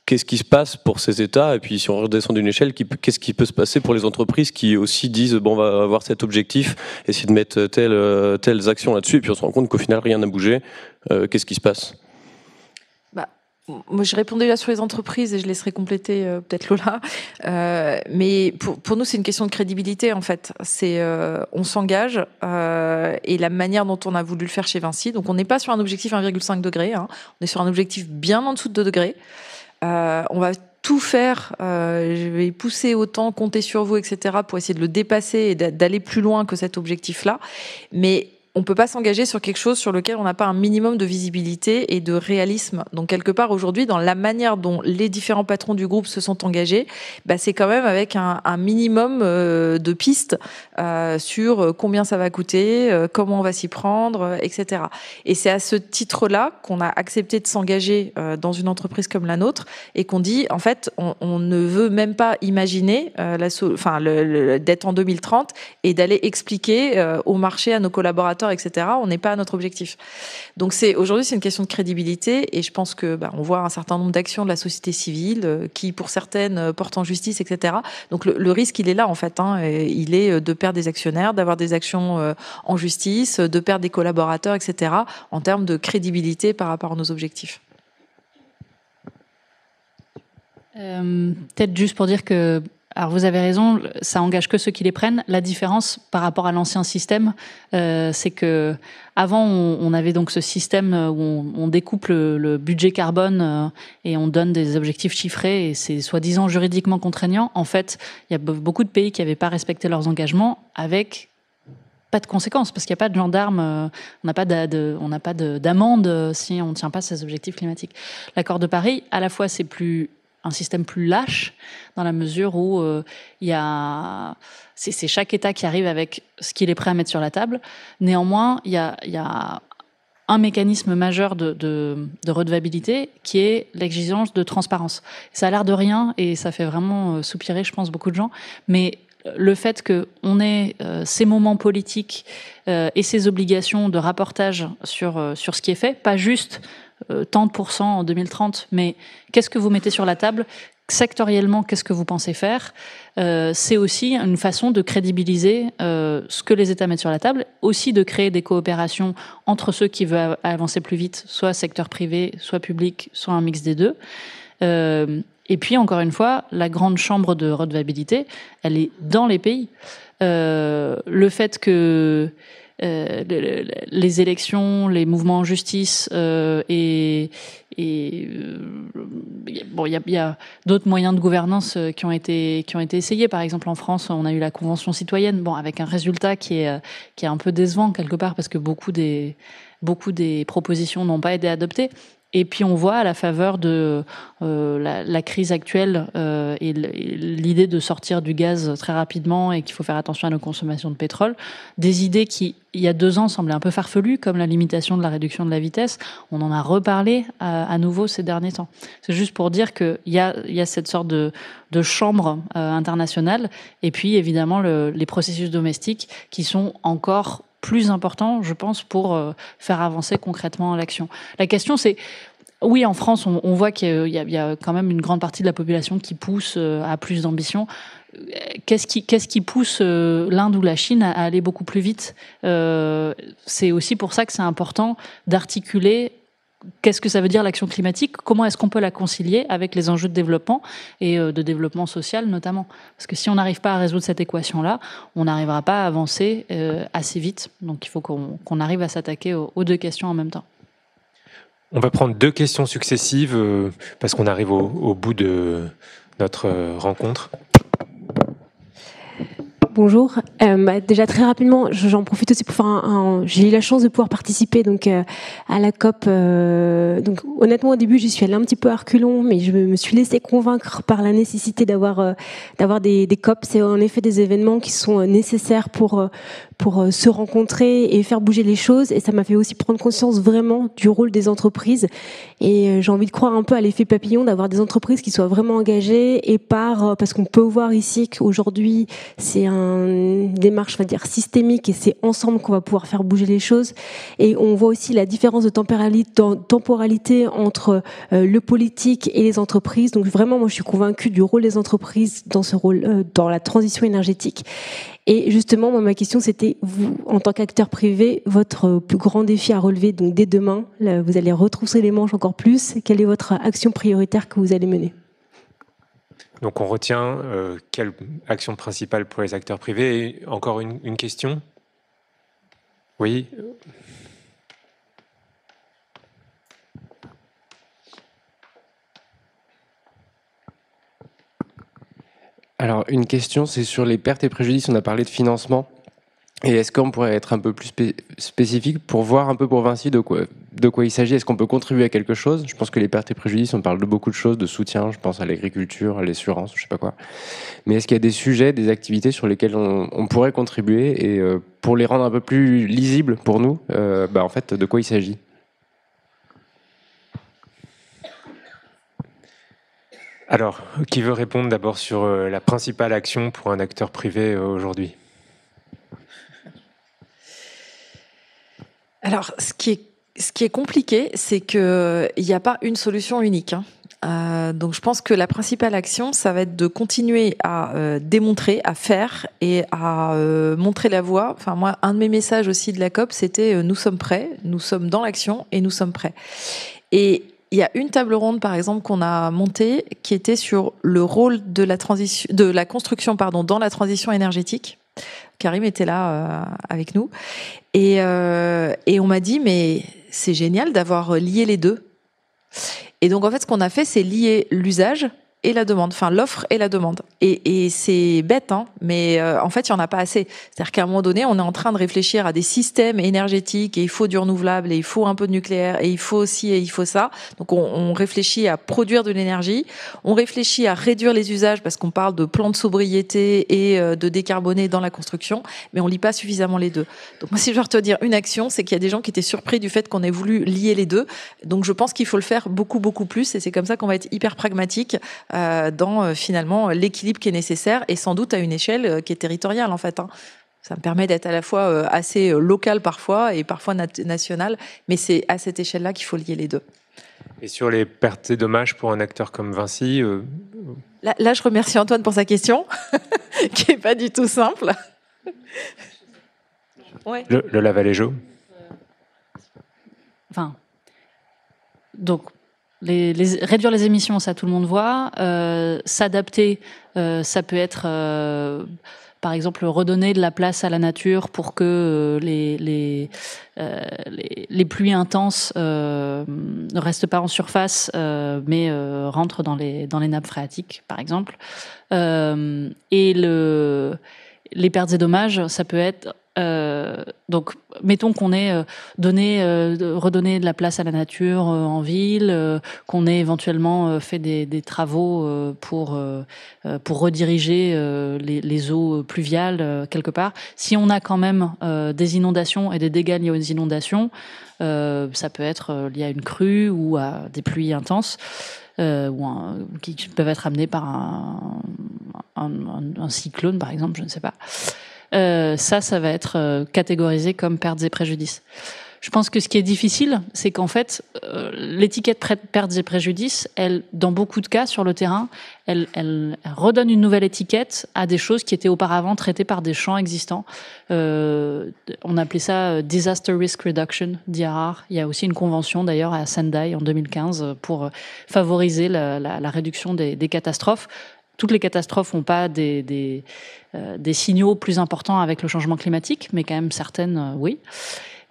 Qu'est-ce qui se passe pour ces États? Et puis, si on redescend d'une échelle, qu'est-ce qui peut se passer pour les entreprises qui aussi disent bon, on va avoir cet objectif, essayer de mettre telles actions là-dessus, et puis on se rend compte qu'au final, rien n'a bougé. Qu'est-ce qui se passe? Moi, je réponds déjà sur les entreprises et je laisserai compléter peut-être Lola. Mais pour nous, c'est une question de crédibilité, en fait. On s'engage et la manière dont on a voulu le faire chez Vinci. Donc, on n'est pas sur un objectif 1,5 degré. On est sur un objectif bien en dessous de 2 degrés. On va tout faire, je vais pousser autant, compter sur vous, etc., pour essayer de le dépasser et d'aller plus loin que cet objectif-là. Mais on ne peut pas s'engager sur quelque chose sur lequel on n'a pas un minimum de visibilité et de réalisme. Donc, quelque part, aujourd'hui, dans la manière dont les différents patrons du groupe se sont engagés, c'est quand même avec un minimum de pistes sur combien ça va coûter, comment on va s'y prendre, etc. Et c'est à ce titre-là qu'on a accepté de s'engager dans une entreprise comme la nôtre et qu'on dit, en fait, on ne veut même pas imaginer d'être en 2030 et d'aller expliquer au marché, à nos collaborateurs, etc. On n'est pas à notre objectif. Donc aujourd'hui, c'est une question de crédibilité et je pense que on voit un certain nombre d'actions de la société civile qui, pour certaines, portent en justice, etc. Donc le risque, il est là en fait. Il est de perdre des actionnaires, d'avoir des actions en justice, de perdre des collaborateurs, etc. en termes de crédibilité par rapport à nos objectifs. Peut-être juste pour dire que, alors vous avez raison, ça engage que ceux qui les prennent. La différence par rapport à l'ancien système, c'est que avant on avait donc ce système où on découpe le budget carbone et on donne des objectifs chiffrés et c'est soi-disant juridiquement contraignant. En fait, il y a beaucoup de pays qui n'avaient pas respecté leurs engagements avec pas de conséquences parce qu'il n'y a pas de gendarme, on n'a pas d'amende si on ne tient pas ces objectifs climatiques. L'accord de Paris, à la fois c'est un système plus lâche dans la mesure où c'est chaque État qui arrive avec ce qu'il est prêt à mettre sur la table. Néanmoins, il y a un mécanisme majeur de redevabilité qui est l'exigence de transparence. Ça a l'air de rien et ça fait vraiment soupirer, je pense, beaucoup de gens. Mais le fait qu'on ait ces moments politiques et ces obligations de rapportage sur ce qui est fait, pas juste tant de pourcents en 2030, mais qu'est-ce que vous mettez sur la table ? Sectoriellement, qu'est-ce que vous pensez faire ? C'est aussi une façon de crédibiliser ce que les États mettent sur la table, aussi de créer des coopérations entre ceux qui veulent avancer plus vite, soit secteur privé, soit public, soit un mix des deux. Et puis, encore une fois, la grande chambre de redevabilité, elle est dans les pays. Le fait que les élections, les mouvements en justice bon, il y a d'autres moyens de gouvernance qui ont été essayés. Par exemple, en France, on a eu la Convention citoyenne, bon, avec un résultat qui est un peu décevant quelque part parce que beaucoup des propositions n'ont pas été adoptées. Et puis on voit à la faveur de la crise actuelle et l'idée de sortir du gaz très rapidement et qu'il faut faire attention à nos consommations de pétrole, des idées qui, il y a 2 ans, semblaient un peu farfelues, comme la limitation de la réduction de la vitesse. On en a reparlé à nouveau ces derniers temps. C'est juste pour dire qu'il y a cette sorte de chambre internationale et puis évidemment les processus domestiques qui sont encore plus important, je pense, pour faire avancer concrètement l'action. La question, c'est, oui, en France, on voit qu'il y a quand même une grande partie de la population qui pousse à plus d'ambition. Qu'est-ce qui pousse l'Inde ou la Chine à aller beaucoup plus vite ? C'est aussi pour ça que c'est important d'articuler qu'est-ce que ça veut dire l'action climatique ? Comment est-ce qu'on peut la concilier avec les enjeux de développement et de développement social notamment ? Parce que si on n'arrive pas à résoudre cette équation-là, on n'arrivera pas à avancer assez vite. Donc il faut qu'on arrive à s'attaquer aux 2 questions en même temps. On va prendre 2 questions successives parce qu'on arrive au bout de notre rencontre. Bonjour. Déjà très rapidement, j'en profite aussi pour faire j'ai eu la chance de pouvoir participer donc à la COP. Donc honnêtement au début j'y suis allée un petit peu à reculons, mais je me suis laissée convaincre par la nécessité d'avoir des COP. C'est en effet des événements qui sont nécessaires pour se rencontrer et faire bouger les choses. Et ça m'a fait aussi prendre conscience vraiment du rôle des entreprises. Et j'ai envie de croire un peu à l'effet papillon, d'avoir des entreprises qui soient vraiment engagées et parce qu'on peut voir ici qu'aujourd'hui c'est une démarche, on va dire, systémique et c'est ensemble qu'on va pouvoir faire bouger les choses. Et on voit aussi la différence de temporalité entre le politique et les entreprises. Donc vraiment, moi je suis convaincue du rôle des entreprises dans ce rôle, dans la transition énergétique. Et justement, moi, ma question, c'était, vous, en tant qu'acteur privé, votre plus grand défi à relever, donc dès demain, là, vous allez retrousser les manches encore plus. Quelle est votre action prioritaire que vous allez mener ? Donc on retient quelle action principale pour les acteurs privés. Et encore une question ? Oui ? Alors, une question, c'est sur les pertes et préjudices. On a parlé de financement. Et est-ce qu'on pourrait être un peu plus spécifique pour voir un peu pour Vinci de quoi il s'agit ? Est-ce qu'on peut contribuer à quelque chose ? Je pense que les pertes et préjudices, on parle de beaucoup de choses, de soutien, je pense à l'agriculture, à l'assurance, je sais pas quoi. Mais est-ce qu'il y a des sujets, des activités sur lesquelles on pourrait contribuer et pour les rendre un peu plus lisibles pour nous, en fait, de quoi il s'agit ? Alors, qui veut répondre d'abord sur la principale action pour un acteur privé aujourd'hui ? Alors, ce qui est compliqué, c'est qu'il n'y a pas une solution unique. Donc, je pense que la principale action, ça va être de continuer à démontrer, à faire et à montrer la voie. Enfin, moi, un de mes messages aussi de la COP, c'était nous sommes prêts, nous sommes dans l'action et nous sommes prêts. Et il y a une table ronde, par exemple, qu'on a montée qui était sur le rôle de la construction, dans la transition énergétique. Karim était là avec nous. Et on m'a dit, mais c'est génial d'avoir lié les deux. Et donc, en fait, ce qu'on a fait, c'est lier l'usage et la demande, enfin l'offre et la demande. Et c'est bête, hein, mais en fait, il n'y en a pas assez. C'est-à-dire qu'à un moment donné, on est en train de réfléchir à des systèmes énergétiques et il faut du renouvelable et il faut un peu de nucléaire et il faut aussi et il faut ça. Donc on réfléchit à produire de l'énergie, on réfléchit à réduire les usages parce qu'on parle de plans de sobriété et de décarboner dans la construction, mais on lit pas suffisamment les deux. Donc moi, si je dois te dire une action, c'est qu'il y a des gens qui étaient surpris du fait qu'on ait voulu lier les deux. Donc je pense qu'il faut le faire beaucoup plus et c'est comme ça qu'on va être hyper pragmatique dans finalement l'équilibre qui est nécessaire et sans doute à une échelle qui est territoriale en fait. Hein. Ça me permet d'être à la fois assez local parfois et parfois national, mais c'est à cette échelle-là qu'il faut lier les deux. Et sur les pertes et dommages pour un acteur comme Vinci Là, je remercie Antoine pour sa question, qui n'est pas du tout simple. Ouais. Le Lavallejo. Enfin, donc, réduire les émissions, ça tout le monde voit. S'adapter, ça peut être, par exemple, redonner de la place à la nature pour que les pluies intenses ne restent pas en surface, mais rentrent dans les nappes phréatiques, par exemple. Et les pertes et dommages, ça peut être donc, mettons qu'on ait redonné de la place à la nature en ville, qu'on ait éventuellement fait des travaux pour rediriger les eaux pluviales quelque part. Si on a quand même des inondations et des dégâts liés aux inondations, ça peut être lié à une crue ou à des pluies intenses. Qui peuvent être amenés par un cyclone, par exemple, je ne sais pas. Ça va être catégorisé comme pertes et préjudices. Je pense que ce qui est difficile, c'est qu'en fait, l'étiquette pertes et préjudices, elle, dans beaucoup de cas sur le terrain, elle redonne une nouvelle étiquette à des choses qui étaient auparavant traitées par des champs existants. On appelait ça Disaster Risk Reduction, DRR. Il y a aussi une convention d'ailleurs à Sendai en 2015 pour favoriser la réduction des catastrophes. Toutes les catastrophes n'ont pas des signaux plus importants avec le changement climatique, mais quand même certaines, oui.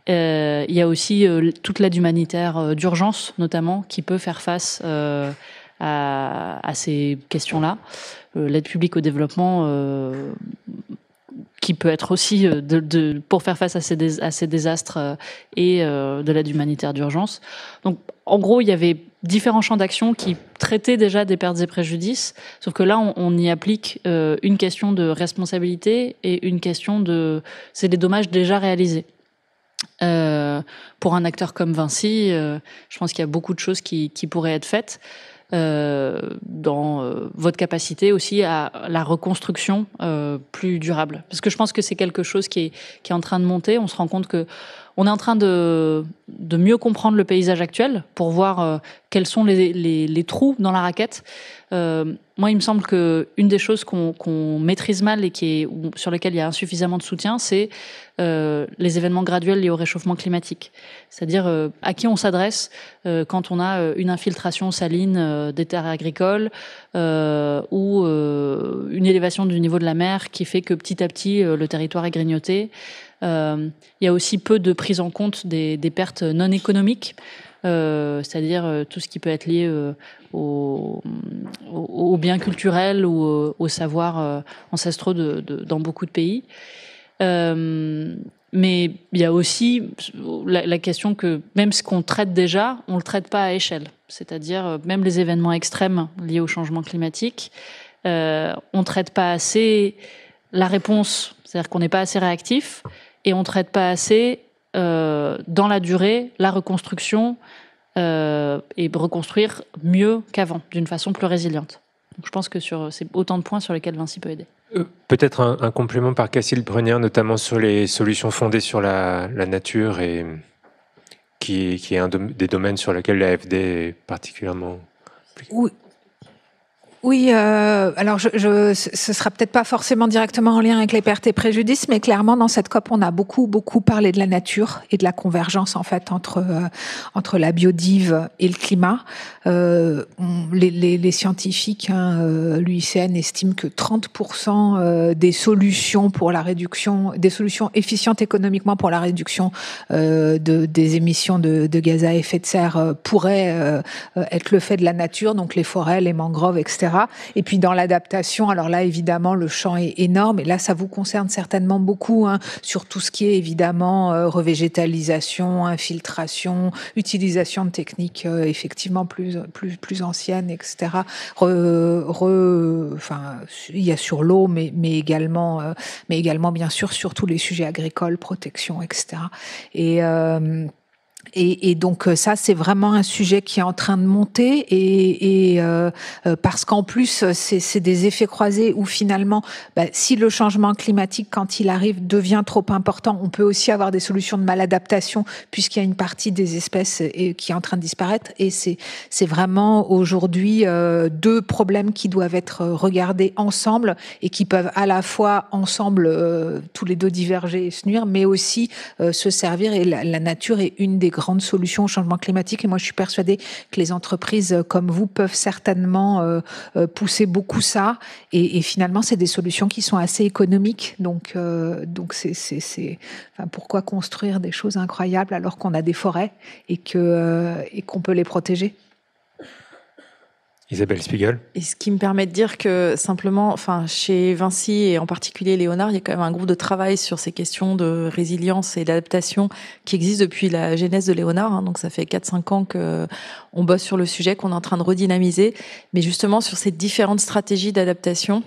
Il y a aussi toute l'aide humanitaire d'urgence, notamment, qui peut faire face à ces questions-là. L'aide publique au développement, qui peut être aussi pour faire face à ces désastres et de l'aide humanitaire d'urgence. Donc, en gros, il y avait différents champs d'action qui traitaient déjà des pertes et préjudices, sauf que là, on y applique une question de responsabilité et une question c'est des dommages déjà réalisés. Pour un acteur comme Vinci, je pense qu'il y a beaucoup de choses qui pourraient être faites dans votre capacité aussi à la reconstruction plus durable. Parce que je pense que c'est quelque chose qui est en train de monter. On se rend compte que on est en train de mieux comprendre le paysage actuel pour voir quels sont les trous dans la raquette. Moi, il me semble qu'une des choses qu'on maîtrise mal et sur lesquelles il y a insuffisamment de soutien, c'est les événements graduels liés au réchauffement climatique. C'est-à-dire à qui on s'adresse quand on a une infiltration saline des terres agricoles ou une élévation du niveau de la mer qui fait que petit à petit le territoire est grignoté. Il y a aussi peu de prise en compte des pertes non économiques, c'est-à-dire tout ce qui peut être lié aux biens culturels ou aux savoirs ancestraux dans beaucoup de pays. Mais il y a aussi la question que même ce qu'on traite déjà, on ne le traite pas à échelle. C'est-à-dire même les événements extrêmes liés au changement climatique, on ne traite pas assez la réponse, c'est-à-dire qu'on n'est pas assez réactif, et on ne traite pas assez dans la durée la reconstruction et reconstruire mieux qu'avant, d'une façon plus résiliente. Donc je pense que c'est autant de points sur lesquels Vinci peut aider. Peut-être un complément par Cacile Brenière, notamment sur les solutions fondées sur la nature et qui est un des domaines sur lesquels l'AFD est particulièrement... Oui. Oui, alors ce sera peut-être pas forcément directement en lien avec les pertes et préjudices, mais clairement dans cette COP, on a beaucoup parlé de la nature et de la convergence en fait entre la biodive et le climat. Les scientifiques, l'UICN estime que 30% des solutions pour la réduction, des solutions efficientes économiquement pour la réduction des émissions de gaz à effet de serre pourraient être le fait de la nature, donc les forêts, les mangroves, etc. Et puis dans l'adaptation, alors là évidemment le champ est énorme et là ça vous concerne certainement beaucoup sur tout ce qui est évidemment revégétalisation, infiltration, utilisation de techniques effectivement plus anciennes, etc. Enfin il y a sur l'eau mais également bien sûr sur tous les sujets agricoles, protection, etc. Et donc ça, c'est vraiment un sujet qui est en train de monter et parce qu'en plus, c'est des effets croisés où finalement, si le changement climatique, quand il arrive, devient trop important, on peut aussi avoir des solutions de maladaptation puisqu'il y a une partie des espèces qui est en train de disparaître. Et c'est vraiment aujourd'hui deux problèmes qui doivent être regardés ensemble et qui peuvent à la fois ensemble tous les deux diverger et se nuire, mais aussi se servir. Et la nature est une des grandes solutions au changement climatique. Et moi, je suis persuadée que les entreprises comme vous peuvent certainement pousser beaucoup ça. Et finalement, c'est des solutions qui sont assez économiques. Donc enfin, pourquoi construire des choses incroyables alors qu'on a des forêts et qu'on peut les protéger? Isabelle Spiegel. Et ce qui me permet de dire que simplement, enfin, chez Vinci et en particulier Léonard, il y a quand même un groupe de travail sur ces questions de résilience et d'adaptation qui existe depuis la genèse de Léonard. Donc ça fait 4-5 ans qu'on bosse sur le sujet, qu'on est en train de redynamiser. Mais justement sur ces différentes stratégies d'adaptation,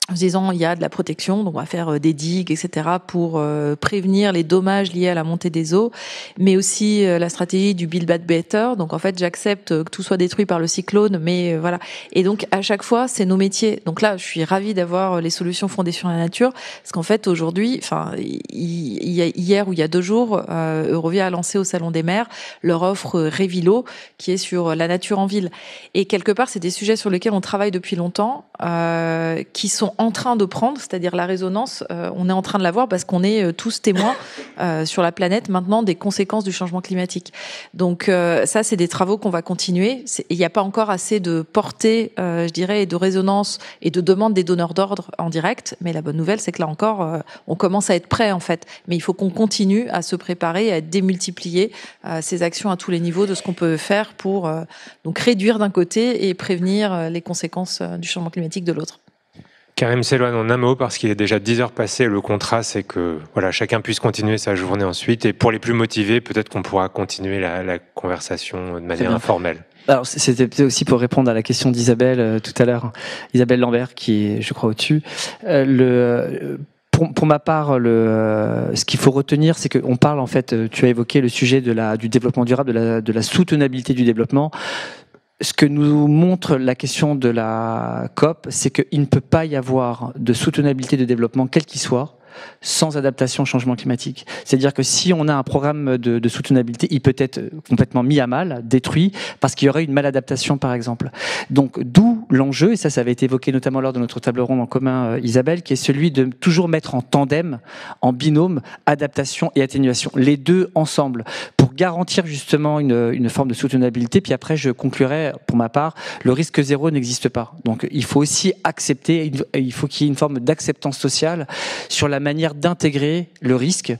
en se disant il y a de la protection, donc on va faire des digues, etc. pour prévenir les dommages liés à la montée des eaux, mais aussi la stratégie du Build Back Better. Donc en fait, j'accepte que tout soit détruit par le cyclone, mais voilà. Et donc à chaque fois, c'est nos métiers. Donc là, je suis ravie d'avoir les solutions fondées sur la nature, parce qu'en fait aujourd'hui, enfin hier ou il y a 2 jours, Eurovia a lancé au Salon des maires leur offre Révilo, qui est sur la nature en ville. Et quelque part, c'est des sujets sur lesquels on travaille depuis longtemps, qui sont en train de prendre, c'est-à-dire la résonance, on est en train de la voir parce qu'on est tous témoins sur la planète maintenant des conséquences du changement climatique. Donc ça, c'est des travaux qu'on va continuer. Il n'y a pas encore assez de portée, je dirais, et de résonance et de demande des donneurs d'ordre en direct, mais la bonne nouvelle, c'est que là encore, on commence à être prêt en fait. Mais il faut qu'on continue à se préparer, à démultiplier ces actions à tous les niveaux de ce qu'on peut faire pour donc réduire d'un côté et prévenir les conséquences du changement climatique de l'autre. Karim s'éloigne en un mot parce qu'il est déjà 10 heures passées. Le contrat, c'est que voilà, chacun puisse continuer sa journée ensuite. Et pour les plus motivés, peut-être qu'on pourra continuer la conversation de manière informelle. Alors, c'était aussi pour répondre à la question d'Isabelle tout à l'heure. Isabelle Lambert, qui est, je crois, au-dessus. Pour ma part, ce qu'il faut retenir, c'est qu'on parle, en fait, tu as évoqué le sujet du développement durable, de la soutenabilité du développement. Ce que nous montre la question de la COP, c'est qu'il ne peut pas y avoir de soutenabilité de développement, quel qu'il soit, sans adaptation au changement climatique. C'est-à-dire que si on a un programme de soutenabilité, il peut être complètement mis à mal, détruit, parce qu'il y aurait une maladaptation, par exemple. Donc, d'où l'enjeu, et ça avait été évoqué notamment lors de notre table ronde en commun, Isabelle, qui est celui de toujours mettre en tandem, en binôme, adaptation et atténuation, les deux ensemble, pour garantir justement une forme de soutenabilité. Puis après, je conclurai, pour ma part, le risque zéro n'existe pas. Donc, il faut aussi accepter, il faut qu'il y ait une forme d'acceptance sociale sur la manière d'intégrer le risque,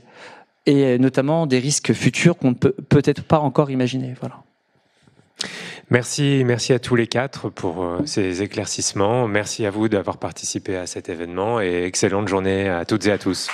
et notamment des risques futurs qu'on ne peut peut-être pas encore imaginer. Voilà. Merci à tous les 4 pour ces éclaircissements. Merci à vous d'avoir participé à cet événement et excellente journée à toutes et à tous.